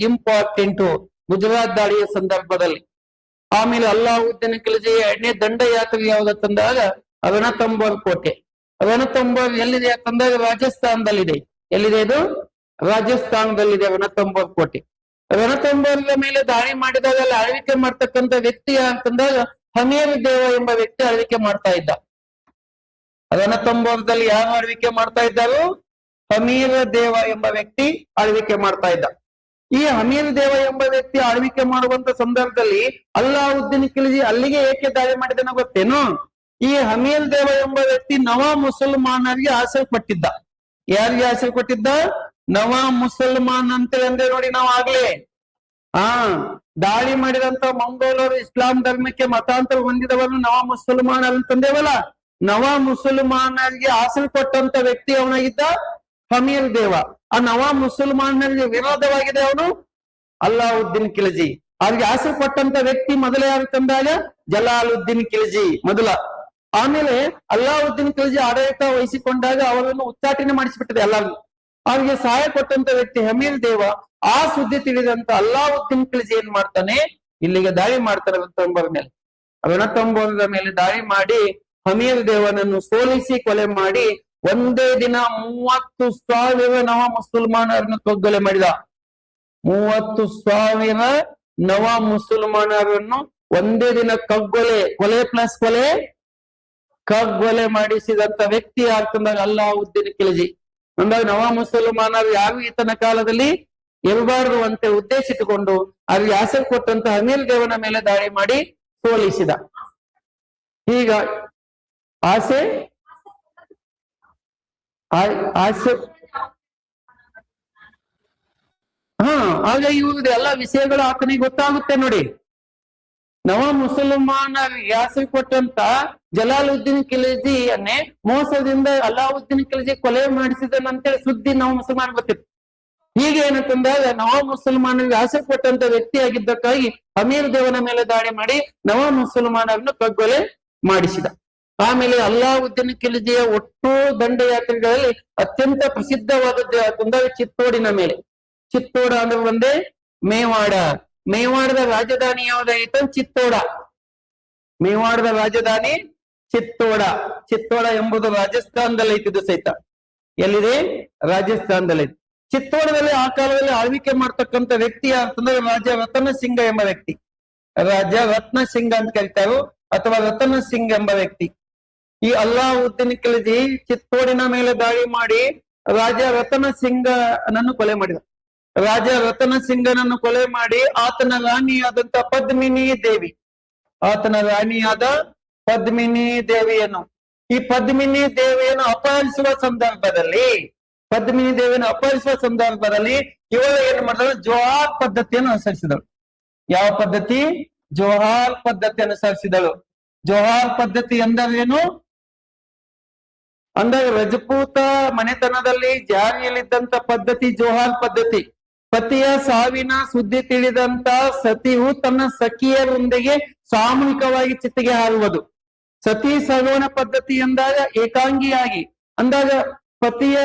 ಇಂಪಾರ್ಟೆಂಟು ಗುಜರಾತ್ ದಾಳಿಯ ಸಂದರ್ಭದಲ್ಲಿ. ಆಮೇಲೆ ಅಲ್ಲಾವುದ್ದೀನ್ ಖಿಲ್ಜಿಯ 2ನೇ ದಂಡಯಾತ್ರೆ ಯಾವ್ದಂದಾಗ ರಣಥಂಬೋರ್ ಕೋಟೆ. ರಣಥಂಬೋರ್ ಎಲ್ಲಿದೆ ಅಂತಂದಾಗ ರಾಜಸ್ಥಾನದಲ್ಲಿದೆ. ಎಲ್ಲಿದೆ ಇದು? ರಾಜಸ್ಥಾನದಲ್ಲಿದೆ ರಣಥಂಬೋರ್ ಕೋಟೆ. ರಣಥಂಬೋರ್ನ ಮೇಲೆ ದಾಳಿ ಮಾಡಿದಾಗ ಅಲ್ಲಿ ಆಳ್ವಿಕೆ ಮಾಡ್ತಕ್ಕಂಥ ವ್ಯಕ್ತಿ ಅಂತಂದಾಗ ಹಮೀರ್ ದೇವ ಎಂಬ ವ್ಯಕ್ತಿ ಆಳ್ವಿಕೆ ಮಾಡ್ತಾ ಇದ್ದ. ರಣಥಂಬೋರ್ದಲ್ಲಿ ಯಾರು ಆಳ್ವಿಕೆ ಮಾಡ್ತಾ ಇದ್ದಾರು? ಹಮೀರ್ ದೇವ ಎಂಬ ವ್ಯಕ್ತಿ ಆಳ್ವಿಕೆ ಮಾಡ್ತಾ ಇದ್ದ. ಈ ಹಮೀರ್ ದೇವ ಎಂಬ ವ್ಯಕ್ತಿ ಆಳ್ವಿಕೆ ಮಾಡುವಂತ ಸಂದರ್ಭದಲ್ಲಿ ಅಲ್ಲಾವುದ್ದೀನ್ ಖಿಲ್ಜಿ ಅಲ್ಲಿಗೆ ಏಕೆ ದಾಳಿ ಮಾಡಿದನೋ ಗೊತ್ತೇನು? ಈ ಹಮೀರ್ ದೇವ ಎಂಬ ವ್ಯಕ್ತಿ ನವ ಮುಸಲ್ಮಾನರಿಗೆ ಆಸರೆ ಕೊಟ್ಟಿದ್ದ. ಯಾರಿಗೆ ಆಸರೆ ಕೊಟ್ಟಿದ್ದ? ನವ ಮುಸಲ್ಮಾನ್ ಅಂತೇಳಿ ಅಂದ್ರೆ ನೋಡಿ ನಾವು ಆಗ್ಲೇ ದಾಳಿ ಮಾಡಿದಂತ ಮಂಗೋಲರು ಇಸ್ಲಾಂ ಧರ್ಮಕ್ಕೆ ಮತಾಂತರ ಹೊಂದಿದವರು ನವ ಮುಸಲ್ಮಾನ್ ಅಂತಂದೇವಲ್ಲ, ನವ ಮುಸಲ್ಮಾನರಿಗೆ ಆಸರೆ ಕೊಟ್ಟಂತ ವ್ಯಕ್ತಿ ಅವನಾಗಿದ್ದ ಹಮೀರ್ ದೇವ. ಆ ನವ ಮುಸಲ್ಮಾನರಿಗೆ ವಿರೋಧವಾಗಿದೆ ಅವನು ಅಲ್ಲಾವುದ್ದೀನ್ ಖಿಲ್ಜಿ. ಅವ್ರಿಗೆ ಆಸರೆ ಕೊಟ್ಟಂತ ವ್ಯಕ್ತಿ ಮೊದಲೇ ಯಾರು ತಂದಾಗ ಜಲಾಲುದ್ದೀನ್ ಖಿಲ್ಜಿ ಮೊದಲ. ಆಮೇಲೆ ಅಲ್ಲಾವುದ್ದೀನ್ ಖಿಲ್ಜಿ ಆಡಳಿತ ವಹಿಸಿಕೊಂಡಾಗ ಅವರನ್ನು ಉಚ್ಚಾಟನೆ ಮಾಡಿಸಿಬಿಟ್ಟಿದೆ ಎಲ್ಲರಿಗೂ. ಅವ್ರಿಗೆ ಸಹಾಯ ಕೊಟ್ಟಂತ ವ್ಯಕ್ತಿ ಹಮೀರ್ ದೇವ. ಆ ಸುದ್ದಿ ತಿಳಿದಂತ ಅಲ್ಲಾವುದ್ದೀನ್ ಖಿಲ್ಜಿ ಏನ್ ಮಾಡ್ತಾನೆ? ಇಲ್ಲಿಗೆ ದಾಳಿ ಮಾಡ್ತಾರೆ ರಣಥಂಬೋರ್ ಮೇಲೆ. ರಣಥಂಬೋರದ ಮೇಲೆ ದಾಳಿ ಮಾಡಿ ಹಮೀರ್ ದೇವನನ್ನು ಸೋಲಿಸಿ ಕೊಲೆ ಮಾಡಿ ಒಂದೇ ದಿನ 30,000 ನವ ಮುಸಲ್ಮಾನರನ್ನು ಕೊಗ್ಗೊಲೆ ಮಾಡಿದ. 30,000 ನವ ಮುಸಲ್ಮಾನರನ್ನು ಒಂದೇ ದಿನ ಕೊಲೆ ಪ್ಲಸ್ ಕಗ್ಗೊಲೆ ಮಾಡಿಸಿದಂತ ವ್ಯಕ್ತಿ ಆಗ್ತಂದಾಗ ಅಲ್ಲಾವುದ್ದೀನ್ ಖಿಲ್ಜಿ. ಅಂದಾಗ ನವ ಮುಸಲ್ಮಾನರು ಯಾರು ಈತನ ಕಾಲದಲ್ಲಿ ಇರಬಾರದು ಅಂತ ಉದ್ದೇಶ ಇಟ್ಟುಕೊಂಡು ಅವ್ರಿಗೆ ಆಸೆ ಕೊಟ್ಟಂತ ಹಮೀರ್ ದೇವನ ಮೇಲೆ ದಾಳಿ ಮಾಡಿ ಸೋಲಿಸಿದ. ಈಗ ಆಸೆ ಆಗ ಇವ್ರದ್ದು ಎಲ್ಲ ವಿಷಯಗಳು ಆತನಿಗೆ ಗೊತ್ತಾಗುತ್ತೆ ನೋಡಿ. ನವ ಮುಸಲ್ಮಾನರಿಗೆ ಆಸೆ ಕೊಟ್ಟಂತ ಜಲಾಲುದ್ದೀನ್ ಖಿಲ್ಜಿಯನ್ನೇ ಮೋಸದಿಂದ ಅಲ್ಲಾವುದ್ದೀನ್ ಖಿಲ್ಜಿ ಕೊಲೆ ಮಾಡಿಸಿದನಂತೇಳಿ ಸುದ್ದಿ ನವ ಮುಸಲ್ಮಾನ ಗೊತ್ತಿತ್ತು. ಹೀಗೆ ಏನಂತಂದಾಗ ನವ ಮುಸಲ್ಮಾನರಿಗೆ ಆಸೆ ಕೊಟ್ಟಂತ ವ್ಯಕ್ತಿ ಆಗಿದ್ದಕ್ಕಾಗಿ ಹಮೀರ್ ದೇವನ ಮೇಲೆ ದಾಳಿ ಮಾಡಿ ನವ ಮುಸಲ್ಮಾನರನ್ನು ಕಗ್ಗೊಲೆ ಮಾಡಿಸಿದ. ಆಮೇಲೆ ಅಲ್ಲಾವುದ್ದೀನ್ ಖಿಲ್ಜಿಯ ಒಟ್ಟು ದಂಡಯಾತ್ರೆಗಳಲ್ಲಿ ಅತ್ಯಂತ ಪ್ರಸಿದ್ಧವಾದದ್ದು ಯಾಕಂದಾಗ ಚಿತ್ತೋಡಿನ ಮೇಲೆ. ಚಿತ್ತೋಡ ಅಂದ್ರೆ ಒಂದೇ ಮೇವಾಡ. ಮೇವಾಡದ ರಾಜಧಾನಿ ಯಾವ್ದಾಗಿತ್ತು? ಚಿತ್ತೋಡ. ಮೇವಾಡದ ರಾಜಧಾನಿ ಚಿತ್ತೋಡ. ಚಿತ್ತೋಡ ಎಂಬುದು ರಾಜಸ್ಥಾನದಲ್ಲಿ ಐತಿದ್ದು ಸಹಿತ. ಎಲ್ಲಿದೆ? ರಾಜಸ್ಥಾನದಲ್ಲಿ. ಚಿತ್ತೋಡದಲ್ಲಿ ಆ ಕಾಲದಲ್ಲಿ ಆಳ್ವಿಕೆ ಮಾಡ್ತಕ್ಕಂಥ ವ್ಯಕ್ತಿ ಅಂತಂದ್ರೆ ರಾಜ ರತನ ಸಿಂಗ ಎಂಬ ವ್ಯಕ್ತಿ. ರಾಜ ರತ್ನ ಸಿಂಗ ಅಂತ ಕರೀತಾರೋ ಅಥವಾ ರತನ ಸಿಂಗ್ ಎಂಬ ವ್ಯಕ್ತಿ. ಈ ಅಲ್ಲಾವುದ್ದೀನ್ ಖಿಲ್ಜಿ ಚಿತ್ತೋಡಿನ ಮೇಲೆ ದಾಳಿ ಮಾಡಿ ರಾಜ ರತನ ಸಿಂಗನನ್ನು ಕೊಲೆ ಮಾಡಿದ. ರಾಜ ರತನ ಸಿಂಗನನ್ನು ಕೊಲೆ ಮಾಡಿ ಆತನ ರಾಣಿಯಾದಂತ ಪದ್ಮಿನಿ ದೇವಿ, ಆತನ ರಾಣಿಯಾದ ಪದ್ಮಿನಿ ದೇವಿಯನ್ನು, ಈ ಪದ್ಮಿನಿ ದೇವಿಯನ್ನು ಅಪಹರಿಸುವ ಸಂದರ್ಭದಲ್ಲಿ ಇವಳು ಏನ್ ಮಾಡಿದಳು? ಜೋಹಾರ್ ಪದ್ಧತಿಯನ್ನು ಅನುಸರಿಸಿದಳು. ಯಾವ ಪದ್ಧತಿ? ಜೋಹಾರ್ ಪದ್ಧತಿ ಅನುಸರಿಸಿದಳು. ಜೋಹಾರ್ ಪದ್ಧತಿ ಎಂದರೇನು? ಅಂದಾಗ ರಜಪೂತ ಮನೆತನದಲ್ಲಿ ಜಾರಿಯಲ್ಲಿದ್ದಂತ ಪದ್ಧತಿ ಜೋಹಾರ್ ಪದ್ಧತಿ. ಪತಿಯ ಸಾವಿನ ಸುದ್ದಿ ತಿಳಿದಂತ ಸತಿಯು ತನ್ನ ಸಖಿಯರೊಂದಿಗೆ ಸಾಮೂಹಿಕವಾಗಿ ಚಿತೆಗೆ ಹಾರುವುದು. ಸತಿ ಸಹಗಮನ ಪದ್ಧತಿ ಎಂದಾಗ ಏಕಾಂಗಿಯಾಗಿ, ಅಂದಾಗ ಪತಿಯ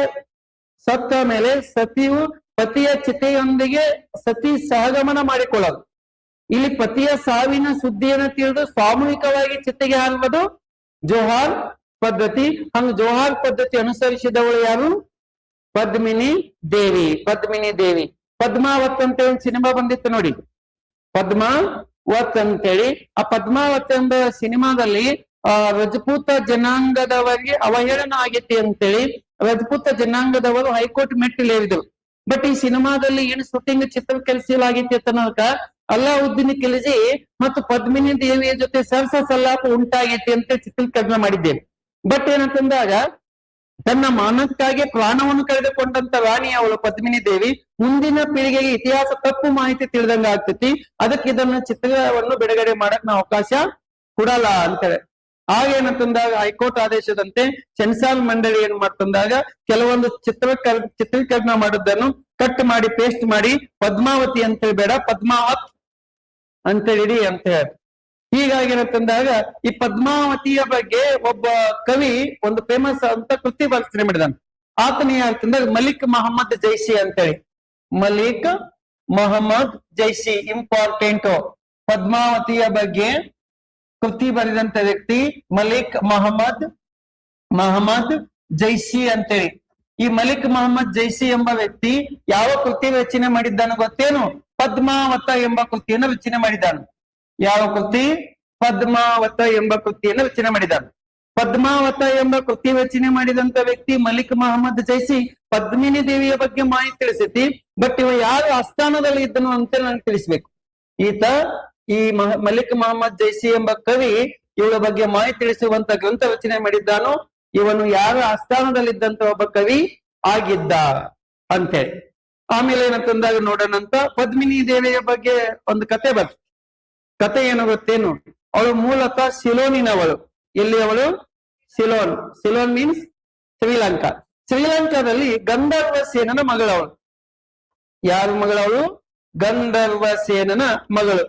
ಸತ್ತ ಮೇಲೆ ಸತಿಯು ಪತಿಯ ಚಿತೆಯೊಂದಿಗೆ ಸತಿ ಸಹಗಮನ ಮಾಡಿಕೊಳ್ಳೋದು. ಇಲ್ಲಿ ಪತಿಯ ಸಾವಿನ ಸುದ್ದಿಯನ್ನು ತಿಳಿದು ಸಾಮೂಹಿಕವಾಗಿ ಚಿತೆಗೆ ಹಾರುವುದು ಜೋಹಾರ್ ಪದ್ಧತಿ. ಹಂಗ ಜೋಹಾರ್ ಪದ್ಧತಿ ಅನುಸರಿಸಿದವಳು ಯಾರು? ಪದ್ಮಿನಿ ದೇವಿ. ಪದ್ಮಿನಿ ದೇವಿ. ಪದ್ಮಾವತ್ ಅಂತೇಳಿ ಒಂದು ಸಿನಿಮಾ ಬಂದಿತ್ತು ನೋಡಿ, ಪದ್ಮಾವತ್ ಅಂತೇಳಿ. ಆ ಪದ್ಮಾವತ್ ಎಂಬ ಸಿನಿಮಾದಲ್ಲಿ ರಜಪೂತ ಜನಾಂಗದವರಿಗೆ ಅವಹೇಳನ ಆಗೈತಿ ಅಂತೇಳಿ ರಜಪೂತ ಜನಾಂಗದವರು ಹೈಕೋರ್ಟ್ ಮೆಟ್ಟಿಲೇರಿದರು. ಬಟ್ ಈ ಸಿನಿಮಾದಲ್ಲಿ ಏನು ಶೂಟಿಂಗ್ ಚಿತ್ರ ಕೆಲಸಲಾಗೈತಿ ಅನ್ನೋದಕ್ಕ ಅಲ್ಲಾವುದ್ದೀನ್ ಖಿಲ್ಜಿ ಮತ್ತು ಪದ್ಮಿನಿ ದೇವಿಯ ಜೊತೆ ಸರಸ ಸಲ್ಲಾಪ ಉಂಟಾಗೈತಿ ಅಂತ ಚಿತ್ರೀಕರಣ ಮಾಡಿದ್ದೇವೆ. ಬಟ್ ಏನಂತಂದಾಗ ತನ್ನ ಮಾನಕ್ಕಾಗಿ ಪ್ರಾಣವನ್ನು ಕಳೆದುಕೊಂಡಂತ ರಾಣಿ ಅವಳು ಪದ್ಮಿನಿ ದೇವಿ ಮುಂದಿನ ಪೀಳಿಗೆಗೆ ಇತಿಹಾಸ ತಪ್ಪು ಮಾಹಿತಿ ತಿಳಿದಂಗ ಆಗ್ತೈತಿ. ಅದಕ್ಕೆ ಇದನ್ನ ಚಿತ್ರವನ್ನು ಬಿಡುಗಡೆ ಮಾಡಕ್ ನಾವು ಅವಕಾಶ ಕೊಡಲ್ಲ ಅಂತೇಳಿ. ಆಗೇನಂತಂದಾಗ ಹೈಕೋರ್ಟ್ ಆದೇಶದಂತೆ ಸೆನ್ಸಾರ್ ಮಂಡಳಿ ಏನ್ ಮಾಡ್ತಂದಾಗ ಕೆಲವೊಂದು ಚಿತ್ರೀಕರಣ ಮಾಡಿದ್ದನ್ನು ಕಟ್ ಮಾಡಿ ಪೇಸ್ಟ್ ಮಾಡಿ ಪದ್ಮಾವತಿ ಅಂತೇಳಿ ಬೇಡ ಪದ್ಮಾವತ್ ಅಂತೇಳಿ ಅಂತ ಹೇಳಿ. ಹೀಗಾಗಿ ಏನಂತಂದಾಗ ಈ ಪದ್ಮಾವತಿಯ ಬಗ್ಗೆ ಒಬ್ಬ ಕವಿ ಒಂದು ಫೇಮಸ್ ಅಂತ ಕೃತಿ ರಚನೆ ಮಾಡಿದಾನೆ. ಆತನ ಯಾರ್ತಂದಾಗ ಮಲಿಕ್ ಮೊಹಮ್ಮದ್ ಜೈಸಿ ಅಂತೇಳಿ. ಮಲಿಕ್ ಮೊಹಮ್ಮದ್ ಜೈಸಿ ಇಂಪಾರ್ಟೆಂಟ್. ಪದ್ಮಾವತಿಯ ಬಗ್ಗೆ ಕೃತಿ ಬರೆದಂತ ವ್ಯಕ್ತಿ ಮಲಿಕ್ ಮೊಹಮ್ಮದ್ ಜೈಸಿ ಅಂತೇಳಿ. ಈ ಮಲಿಕ್ ಮೊಹಮ್ಮದ್ ಜೈಸಿ ಎಂಬ ವ್ಯಕ್ತಿ ಯಾವ ಕೃತಿ ರಚನೆ ಮಾಡಿದ್ದಾನು ಗೊತ್ತೇನು? ಪದ್ಮಾವತ ಎಂಬ ಕೃತಿಯನ್ನು ರಚನೆ ಮಾಡಿದ್ದಾನು. ಯಾವ ಕೃತಿ? ಪದ್ಮಾವತ ಎಂಬ ಕೃತಿಯನ್ನು ರಚನೆ ಮಾಡಿದ್ದಾನೆ. ಪದ್ಮಾವತ ಎಂಬ ಕೃತಿ ರಚನೆ ಮಾಡಿದಂತ ವ್ಯಕ್ತಿ ಮಲಿಕ್ ಮೊಹಮ್ಮದ್ ಜೈಸಿ ಪದ್ಮಿನಿ ದೇವಿಯ ಬಗ್ಗೆ ಮಾಹಿತಿ ತಿಳಿಸೈತಿ. ಬಟ್ ಇವ ಯಾರು ಆಸ್ಥಾನದಲ್ಲಿ ಇದ್ದನು ಅಂತ ನನಗೆ ತಿಳಿಸ್ಬೇಕು. ಈತ ಈ ಮಲಿಕ್ ಮೊಹಮ್ಮದ್ ಜೈಸಿ ಎಂಬ ಕವಿ ಇವಳ ಬಗ್ಗೆ ಮಾಹಿತಿ ತಿಳಿಸುವಂತ ಗ್ರಂಥ ರಚನೆ ಮಾಡಿದ್ದಾನೋ ಇವನು ಯಾರ ಆಸ್ಥಾನದಲ್ಲಿದ್ದಂತ ಒಬ್ಬ ಕವಿ ಆಗಿದ್ದ ಅಂತೇಳಿ. ಆಮೇಲೆ ಏನಂತಂದಾಗ ನೋಡೋಣಂತ ಪದ್ಮಿನಿ ದೇವಿಯ ಬಗ್ಗೆ ಒಂದು ಕತೆ ಬರ್ತದೆ. ಕತೆ ಏನು ಗೊತ್ತೇನು? ಅವಳು ಮೂಲತಃ ಸಿಲೋನಿನವಳು. ಎಲ್ಲಿ ಅವಳು? ಸಿಲೋನ್. ಸಿಲೋನ್ ಮೀನ್ಸ್ ಶ್ರೀಲಂಕಾ. ಶ್ರೀಲಂಕಾದಲ್ಲಿ ಗಂಧರ್ವ ಸೇನನ ಮಗಳವಳು. ಯಾರ ಮಗಳವಳು? ಗಂಧರ್ವ ಸೇನನ ಮಗಳು.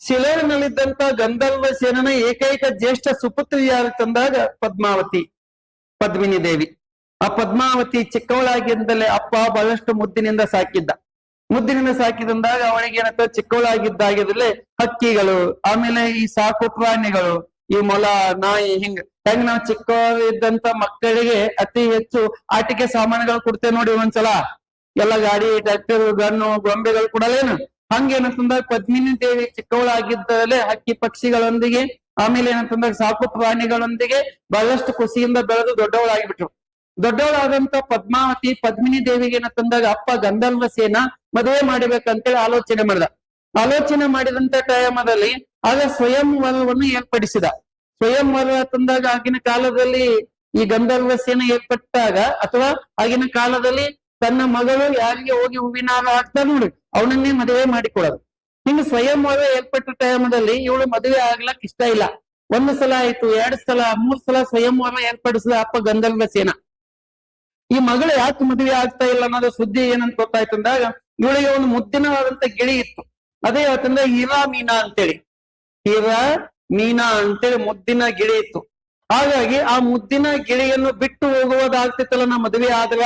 ಸಿಲೋನಿನಲ್ಲಿದ್ದಂತ ಗಂಧರ್ವ ಸೇನನ ಏಕೈಕ ಜ್ಯೇಷ್ಠ ಸುಪುತ್ರಿ ಯಾರು ತಂದಾಗ ಪದ್ಮಾವತಿ, ಪದ್ಮಿನಿ ದೇವಿ. ಆ ಪದ್ಮಾವತಿ ಚಿಕ್ಕವಳಾಗಿದ್ದಲೇ ಅಪ್ಪ ಬಹಳಷ್ಟು ಮುದ್ದಿನಿಂದ ಸಾಕಿದ್ದ. ಮುದ್ದಿನಿಂದ ಸಾಕಿದಂದಾಗ ಅವಳಿಗೆ ಏನಂತ ಚಿಕ್ಕವಳಾಗಿದ್ದಾಗಿದ್ರಲ್ಲೇ ಹಕ್ಕಿಗಳು, ಆಮೇಲೆ ಈ ಸಾಕು ಪ್ರಾಣಿಗಳು, ಈ ಮೊಲ, ನಾಯಿ, ಹಿಂಗ್ ನಾವು ಚಿಕ್ಕವರಿದ್ದಂತ ಮಕ್ಕಳಿಗೆ ಅತಿ ಹೆಚ್ಚು ಆಟಿಕೆ ಸಾಮಾನುಗಳು ಕೊಡ್ತೇವೆ ನೋಡಿ ಒಂದ್ಸಲ. ಎಲ್ಲ ಗಾಡಿ, ಟ್ರ್ಯಾಕ್ಟರ್, ಗನ್ನು, ಗೊಂಬೆಗಳು ಕೊಡಲೇನು? ಹಂಗೇನಂತಂದಾಗ ಪದ್ಮಿನಿ ದೇವಿ ಚಿಕ್ಕವಳಾಗಿದ್ದಲೇ ಹಕ್ಕಿ ಪಕ್ಷಿಗಳೊಂದಿಗೆ ಆಮೇಲೆ ಏನಂತಂದಾಗ ಸಾಕು ಪ್ರಾಣಿಗಳೊಂದಿಗೆ ಬಹಳಷ್ಟು ಖುಷಿಯಿಂದ ಬೆಳೆದು ದೊಡ್ಡವಳಾಗಿಬಿಟ್ರು. ದೊಡ್ಡವಳಾದಂತ ಪದ್ಮಾವತಿ ಪದ್ಮಿನಿ ದೇವಿಗೆ ಏನಂತಂದಾಗ ಅಪ್ಪ ಗಂಧರ್ವ ಸೇನ ಮದುವೆ ಮಾಡಿಬೇಕಂತೇಳಿ ಆಲೋಚನೆ ಮಾಡಿದ. ಆಲೋಚನೆ ಮಾಡಿದಂತ ಟೈಮದಲ್ಲಿ ಆಗ ಸ್ವಯಂವರವನ್ನು ಏರ್ಪಡಿಸಿದ. ಸ್ವಯಂವರ ತಂದಾಗ ಆಗಿನ ಕಾಲದಲ್ಲಿ ಈ ಗಂಧರ್ವ ಸೇನೆ ಏರ್ಪಟ್ಟಾಗ ಅಥವಾ ಆಗಿನ ಕಾಲದಲ್ಲಿ ತನ್ನ ಮಗಳು ಯಾರಿಗೆ ಹೋಗಿ ಹೂವಿನ ಹಾರ ಹಾಕ್ತಾ ನೋಡಿ ಅವನನ್ನೇ ಮದುವೆ ಮಾಡಿಕೊಡೋದು. ಹಿಂಗ ಸ್ವಯಂವರ ಏರ್ಪಟ್ಟ ಟೈಮದಲ್ಲಿ ಇವಳು ಮದುವೆ ಆಗ್ಲಕ್ ಇಷ್ಟ ಇಲ್ಲ. ಒಂದು ಸಲ ಆಯ್ತು, 2 ಸಲ, 3 ಸಲ ಸ್ವಯಂವರ ಏರ್ಪಡಿಸಿದ ಅಪ್ಪ ಗಂಧರ್ವ ಸೇನ. ಈ ಮಗಳು ಯಾಕೆ ಮದುವೆ ಆಗ್ತಾ ಇಲ್ಲ ಅನ್ನೋದು ಸುದ್ದಿ ಏನಂತ ಗೊತ್ತಾಯ್ತು ಅಂದಾಗ ಇವಳಿಗೆ ಒಂದು ಮುದ್ದಿನವಾದಂತ ಗಿಳಿ ಇತ್ತು. ಅದೇ ಯಾಕಂದ್ರೆ ಹೀರಾ ಮೀನಾ ಅಂತೇಳಿ. ಹೀರಾ ಮೀನಾ ಅಂತೇಳಿ ಮುದ್ದಿನ ಗಿಳಿ ಇತ್ತು. ಹಾಗಾಗಿ ಆ ಮುದ್ದಿನ ಗಿಳಿಯನ್ನು ಬಿಟ್ಟು ಹೋಗುವುದಾಗ್ತಿತ್ತಲ್ಲ ನಾ ಮದುವೆ ಆದ್ರ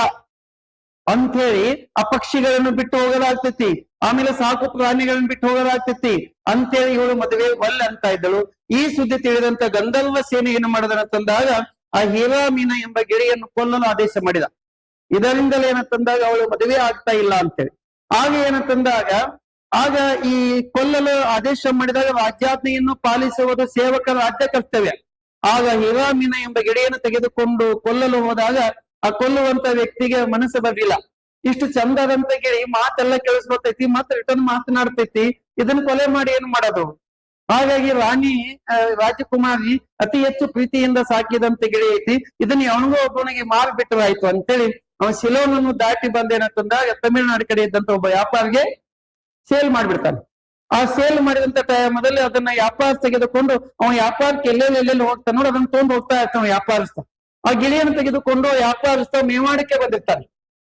ಅಂತ ಹೇಳಿ ಆ ಪಕ್ಷಿಗಳನ್ನು ಬಿಟ್ಟು ಹೋಗೋದಾಗ್ತೈತಿ, ಆಮೇಲೆ ಸಾಕು ಪ್ರಾಣಿಗಳನ್ನ ಬಿಟ್ಟು ಹೋಗೋದಾಗ್ತೈತಿ ಅಂತೇಳಿ ಇವಳು ಮದುವೆ ಒಲ್ಲೆ ಅಂತ ಇದ್ದಳು. ಈ ಸುದ್ದಿ ತಿಳಿದಂತ ಗಂಧರ್ವ ಸೇನೆ ಏನು ಮಾಡಿದನಂತಂದಾಗ ಆ ಹೀರಾ ಮೀನ ಎಂಬ ಗಿಳಿಯನ್ನು ಕೊಲ್ಲಲು ಆದೇಶ ಮಾಡಿದ. ಇದರಿಂದಲೇ ಏನಂತಂದಾಗ ಅವಳು ಮದುವೆ ಆಗ್ತಾ ಇಲ್ಲ ಅಂತೇಳಿ. ಆಗ ಏನಂತಂದಾಗ ಆಗ ಈ ಕೊಲ್ಲಲು ಆದೇಶ ಮಾಡಿದಾಗ ರಾಜ್ಯಾಜ್ಞೆಯನ್ನು ಪಾಲಿಸುವುದು ಸೇವಕರ ರಾಜ್ಯ ಕರ್ತವ್ಯ. ಆಗ ಹೀರಾ ಮೀನ ಎಂಬ ಗಿಳಿಯನ್ನು ತೆಗೆದುಕೊಂಡು ಕೊಲ್ಲಲು ಹೋದಾಗ ಆ ಕೊಲ್ಲುವಂತ ವ್ಯಕ್ತಿಗೆ ಮನಸ್ಸು ಬರ್ಲಿಲ್ಲ. ಇಷ್ಟು ಚಂದದಂತ ಗಿಳಿ ಮಾತೆಲ್ಲ ಕೇಳಿಸ್ಕೊತೈತಿ, ಮತ್ತೆ ರಿಟರ್ನ್ ಮಾತನಾಡ್ತೈತಿ, ಇದನ್ನ ಕೊಲೆ ಮಾಡಿ ಏನ್ ಮಾಡೋದು? ಹಾಗಾಗಿ ರಾಣಿ ರಾಜಕುಮಾರಿ ಅತಿ ಹೆಚ್ಚು ಪ್ರೀತಿಯಿಂದ ಸಾಕಿದಂತ ಗಿಳಿ ಐತಿ, ಇದನ್ನ ಅವನಿಗೂ ಒಬ್ಬನಿಗೆ ಮಾರ್ಬಿಟ್ರಾಯ್ತು ಅಂತೇಳಿ ಅವನ ಸಿಲೋನನ್ನು ದಾಟಿ ಬಂದೇನಂತಂದಾಗ ತಮಿಳುನಾಡು ಕಡೆ ಇದ್ದಂತ ಒಬ್ಬ ವ್ಯಾಪಾರಿಗೆ ಸೇಲ್ ಮಾಡ್ಬಿಡ್ತಾನೆ. ಆ ಸೇಲ್ ಮಾಡಿದಂತ ಟೈಮಲ್ಲಿ ಅದನ್ನ ವ್ಯಾಪಾರ ತೆಗೆದುಕೊಂಡು ಅವನ ವ್ಯಾಪಾರಕ್ಕೆ ಎಲ್ಲೆಲ್ಲಿ ಹೋಗ್ತಾನೆ ನೋಡಿ ಅದನ್ನ ತಗೊಂಡು ಹೋಗ್ತಾ ಇರ್ತಾನೆ ವ್ಯಾಪಾರಸ್ಥ. ಆ ಗಿಳಿಯನ್ನು ತೆಗೆದುಕೊಂಡು ವ್ಯಾಪಾರಸ್ಥ ಮೇವಾಡಕ್ಕೆ ಬಂದಿರ್ತಾನೆ,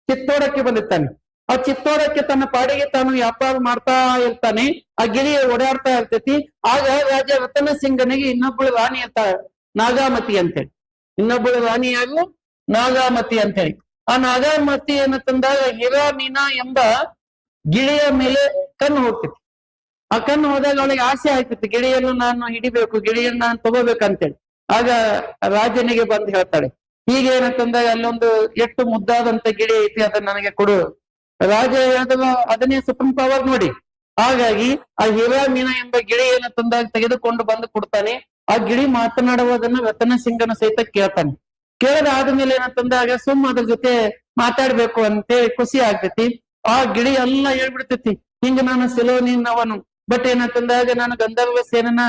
ಚಿತ್ತೋಡಕ್ಕೆ ಬಂದಿರ್ತಾನೆ. ಆ ಚಿತ್ತೋಡಕ್ಕೆ ತನ್ನ ಪಾಡಿಗೆ ತಾನು ವ್ಯಾಪಾರ ಮಾಡ್ತಾ ಇರ್ತಾನೆ. ಆ ಗಿಳಿ ಓಡಾಡ್ತಾ ಇರ್ತೈತಿ. ಆಗ ರಾಜ ರತನ ಸಿಂಗನಿಗೆ ಇನ್ನೊಬ್ಬಳು ರಾಣಿ ಅಂತ ನಾಗಾಮತಿ ಅಂತೇಳಿ, ಇನ್ನೊಬ್ಬಳು ರಾಣಿ ಯಾರು? ನಾಗಾಮತಿ ಅಂತೇಳಿ. ಆ ನಾಗಾಮತಿ ಏನಂತಂದಾಗ ಹೀರಾ ಮೀನಾ ಎಂಬ ಗಿಳಿಯ ಮೇಲೆ ಕಣ್ಣು ಹೋಗ್ತೈತಿ. ಆ ಕಣ್ಣು ಹೋದಾಗ ಅವಳಿಗೆ ಆಸೆ ಆಗ್ತಿತ್ತು, ಗಿಳಿಯನ್ನು ನಾನು ಹಿಡಿಬೇಕು, ಗಿಳಿಯನ್ನು ನಾನು ತಗೋಬೇಕಂತೇಳಿ. ಆಗ ರಾಜನಿಗೆ ಬಂದು ಹೇಳ್ತಾಳೆ, ಹೀಗೆ ಏನಂತಂದಾಗ ಅಲ್ಲೊಂದು ಎಷ್ಟು ಮುದ್ದಾದಂತ ಗಿಳಿ ಐತಿ, ಅದನ್ನ ನನಗೆ ಕೊಡು. ರಾಜ ಹೇಳಿದಾಗ ಅದನ್ನೇ ಸುಪ್ರೀಂ ಪವರ್ ನೋಡಿ. ಹಾಗಾಗಿ ಆ ಹೀರಾ ಮೀನಾ ಎಂಬ ಗಿಳಿ ಏನಂತಂದಾಗ ತೆಗೆದುಕೊಂಡು ಬಂದು ಕೊಡ್ತಾನೆ. ಆ ಗಿಳಿ ಮಾತನಾಡುವುದನ್ನ ರತನ ಸಿಂಗನ ಸಹಿತ ಕೇಳ್ತಾನೆ. ಕೇಳದ ಆದ್ಮೇಲೆ ಏನಂತಂದಾಗ ಅದ್ರ ಜೊತೆ ಮಾತಾಡ್ಬೇಕು ಅಂತೇಳಿ ಖುಷಿ ಆಗ್ತೈತಿ. ಆ ಗಿಳಿ ಎಲ್ಲ ಹೇಳ್ಬಿಡ್ತೈತಿ, ಹಿಂಗ ನಾನು ಸಿಲೋನಿನವನು, ಬಟ್ ಏನಂತಂದಾಗ ನಾನು ಗಂಧರ್ವ ಸೇನನ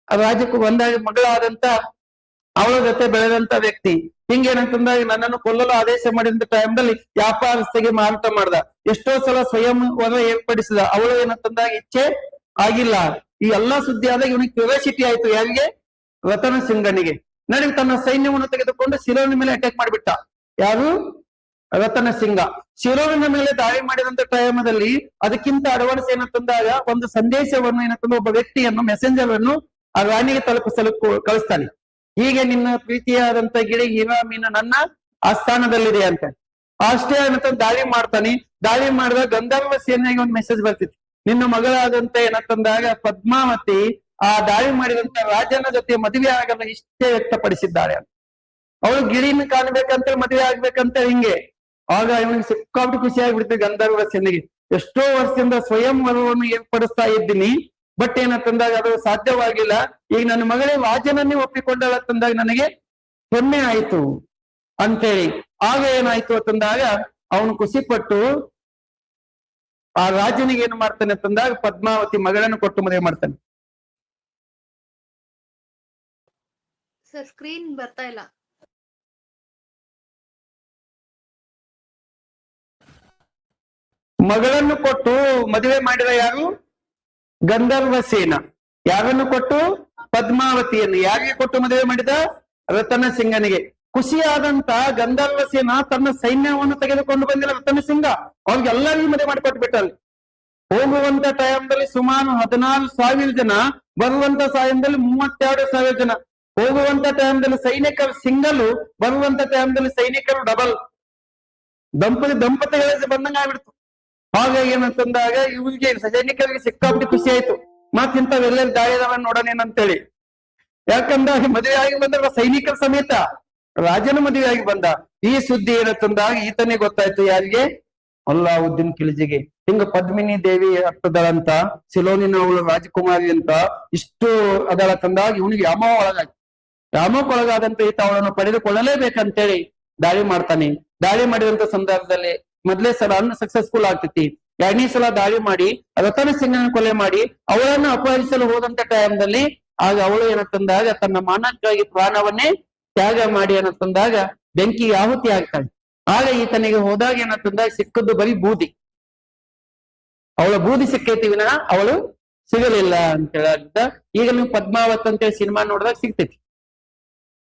ರಾಜಕ್ಕೂ ಒಂದಾಗ ಮಗಳಾದಂತ ಅವಳ ಜೊತೆ ಬೆಳೆದಂತ ವ್ಯಕ್ತಿ. ಹಿಂಗೇನಂತಂದಾಗ ನನ್ನನ್ನು ಕೊಲ್ಲಲು ಆದೇಶ ಮಾಡಿದಂತ ಟೈಮ್ದಲ್ಲಿ ವ್ಯಾಪಾರಸ್ಥೆಗೆ ಮಾರಾಟ ಮಾಡ್ದ. ಎಷ್ಟೋ ಸಲ ಸ್ವಯಂ ವರ ಏರ್ಪಡಿಸಿದ, ಅವಳು ಏನಂತಂದಾಗ ಇಚ್ಛೆ ಆಗಿಲ್ಲ. ಈ ಎಲ್ಲಾ ಸುದ್ದಿ ಆದಾಗ ಇವನಿಗೆ ಕ್ಯೂರಿಯಾಸಿಟಿ ಆಯ್ತು. ಯಾರಿಗೆ? ರತನ ಸಿಂಗನಿಗೆ. ನನಗೆ ತನ್ನ ಸೈನ್ಯವನ್ನು ತೆಗೆದುಕೊಂಡು ಶಿರೋವಿನ ಮೇಲೆ ಅಟ್ಯಾಕ್ ಮಾಡಿಬಿಟ್ಟ. ಯಾರು? ರತನ ಸಿಂಗ. ಶಿರೋವಿನ ಮೇಲೆ ದಾಳಿ ಮಾಡಿದಂತ ಟೈಮದಲ್ಲಿ ಅದಕ್ಕಿಂತ ಅಡ್ವಾನ್ಸ್ ಏನಂತಂದಾಗ ಒಂದು ಸಂದೇಶವನ್ನು ಏನಂತಂದ್ರೆ ಒಬ್ಬ ವ್ಯಕ್ತಿಯನ್ನು ಮೆಸೆಂಜರ್ ಅನ್ನು ಆ ರಾಣಿಗೆ ತಲುಪಿಸಲು ಕಳಿಸ್ತಾನೆ. ಹೀಗೆ ನಿನ್ನ ಪ್ರೀತಿಯಾದಂತ ಗಿಳಿ ಹೀರಾ ಮೀನು ನನ್ನ ಆಸ್ಥಾನದಲ್ಲಿದೆ ಅಂತ. ಅಷ್ಟೇ ಏನಂತ ದಾಳಿ ಮಾಡ್ತಾನೆ. ದಾಳಿ ಮಾಡಿದಾಗ ಗಂಧರ್ವ ಸೇನೆಗೆ ಒಂದು ಮೆಸೇಜ್ ಬರ್ತಿತ್ತು, ನಿನ್ನ ಮಗಳಾದಂತ ಏನಂತಂದಾಗ ಪದ್ಮಾವತಿ ಆ ದಾಳಿ ಮಾಡಿದಂತ ರಾಜನ ಜೊತೆ ಮದುವೆ ಆಗಲು ಇಷ್ಟೇ ವ್ಯಕ್ತಪಡಿಸಿದ್ದಾಳೆ ಅಂತ. ಅವಳು ಗಿಳಿನ ಕಾಣ್ಬೇಕಂತ ಮದುವೆ ಆಗ್ಬೇಕಂತ ಹಿಂಗೆ. ಆಗ ಇವನಿಗೆ ಸಿಕ್ಕಾಬಿಟ್ಟು ಖುಷಿ ಆಗ್ಬಿಡ್ತೀವಿ ಗಂಧರ್ವ ಸೇನೆಗೆ. ಎಷ್ಟೋ ವರ್ಷದಿಂದ ಸ್ವಯಂ ವರವನ್ನು ಏರ್ಪಡಿಸ್ತಾ ಇದ್ದೀನಿ, ಬಟ್ ಏನಂತಂದಾಗ ಅದು ಸಾಧ್ಯವಾಗಿಲ್ಲ. ಈಗ ನನ್ನ ಮಗಳೇ ರಾಜನನ್ನೇ ಒಪ್ಪಿಕೊಂಡಳ ತಂದಾಗ ನನಗೆ ಹೆಮ್ಮೆ ಆಯ್ತು ಅಂತೇಳಿ. ಆಗ ಏನಾಯ್ತು ಅಂತಂದಾಗ ಅವನು ಖುಷಿಪಟ್ಟು ಆ ರಾಜನಿಗೆ ಏನು ಮಾಡ್ತಾನೆ ಅಂತಂದಾಗ ಪದ್ಮಾವತಿ ಮಗಳನ್ನು ಕೊಟ್ಟು ಮದುವೆ ಮಾಡ್ತಾನೆ. ಸರ್ ಸ್ಕ್ರೀನ್ ಬರ್ತಾ ಇಲ್ಲ. ಮಗಳನ್ನು ಕೊಟ್ಟು ಮದುವೆ ಮಾಡಿದ ಯಾರು? ಗಂಧರ್ವ ಸೇನ. ಯಾರನ್ನು ಕೊಟ್ಟು? ಪದ್ಮಾವತಿಯನ್ನು. ಯಾರಿಗೆ ಕೊಟ್ಟು ಮದುವೆ ಮಾಡಿದ? ರತನ ಸಿಂಗನಿಗೆ. ಖುಷಿಯಾದಂತ ಗಂಧರ್ವ ಸೇನ ತನ್ನ ಸೈನ್ಯವನ್ನು ತೆಗೆದುಕೊಂಡು ಬಂದಿಲ್ಲ ರತನ ಸಿಂಗ. ಅವ್ರಿಗೆಲ್ಲರಿಗೂ ಮದುವೆ ಮಾಡಿಕೊಟ್ಬಿಟ್ಟಲ್ಲಿ. ಹೋಗುವಂತ ಟೈಮ್ದಲ್ಲಿ ಸುಮಾರು 16,000 ಜನ, ಬರುವಂತ ಸಮಯದಲ್ಲಿ 32,000 ಜನ. ಹೋಗುವಂತ ಟೈಮ್ದಲ್ಲಿ ಸೈನಿಕರು ಸಿಂಗಲ್, ಬರುವಂತ ಟೈಮ್ದಲ್ಲಿ ಸೈನಿಕರು ಡಬಲ್. ದಂಪತಿಗಳ ಬಂದಂಗ ಆಗ್ಬಿಡ್ತು. ಹಾಗಾಗಿ ಏನಂತಂದಾಗ ಇವರಿಗೆ ಸೈನಿಕರಿಗೆ ಸಿಕ್ಕಾಬಿಟ್ಟು ಖುಷಿ ಆಯ್ತು. ಮತ್ತಿಂತವೆಲ್ಲರೂ ದಾಳಿದವನ್ನ ನೋಡೋಣೇನಂತೇಳಿ. ಯಾಕಂದಾಗ ಮದುವೆ ಆಗಿ ಬಂದ ಸೈನಿಕರ ಸಮೇತ ರಾಜನ ಮದುವೆ ಆಗಿ ಬಂದ. ಈ ಸುದ್ದಿ ಏನಂತಂದಾಗ ಈತನೇ ಗೊತ್ತಾಯ್ತು. ಯಾರಿಗೆ? ಅಲ್ಲಾವುದ್ದೀನ್ ಖಿಲ್ಜಿಗೆ. ಹಿಂಗ ಪದ್ಮಿನಿ ದೇವಿ ಹತ್ತದಳಂತ, ಸಿಲೋನಿನ ಅವಳು ರಾಜಕುಮಾರಿ ಅಂತ ಇಷ್ಟು ಅದಳ ತಂದಾಗ ಇವನಿಗೆ ಯಾಮಕ್ಕೊಳಗಾದಂತ ಈತ ಅವಳನ್ನು ಪಡೆದುಕೊಳ್ಳಲೇಬೇಕಂತೇಳಿ ದಾಳಿ ಮಾಡ್ತಾನೆ. ದಾಳಿ ಮಾಡಿದಂತ ಸಂದರ್ಭದಲ್ಲಿ ಮೊದಲೇ ಸಲ ಅನ್ಸಕ್ಸಸ್ಫುಲ್ ಆಗ್ತೈತಿ. ಎರಡನೇ ಸಲ ದಾಳಿ ಮಾಡಿ ರತನ ಸಿಂಗನ ಕೊಲೆ ಮಾಡಿ ಅವಳನ್ನು ಅಪಹರಿಸಲು ಹೋದಂತ ಟೈಮ್ದಲ್ಲಿ ಆಗ ಅವಳು ಏನಂತಂದಾಗ ತನ್ನ ಮಾನಕ್ಕಾಗಿ ಪ್ರಾಣವನ್ನೇ ತ್ಯಾಗ ಮಾಡಿ ಏನಂತಂದಾಗ ಬೆಂಕಿಗೆ ಆಹುತಿ ಆಗ್ತಾಳೆ. ಆಗ ಈತನಿಗೆ ಹೋದಾಗ ಏನಂತಂದಾಗ ಸಿಕ್ಕದ್ದು ಬರೀ ಬೂದಿ. ಅವಳ ಬೂದಿ ಸಿಕ್ಕೈತಿ ವಿನ ಅವಳು ಸಿಗಲಿಲ್ಲ ಅಂತ ಹೇಳ. ಈಗ ನೀವು ಪದ್ಮಾವತ್ ಅಂತೇಳಿ ಸಿನಿಮಾ ನೋಡಿದಾಗ ಸಿಗ್ತೈತಿ.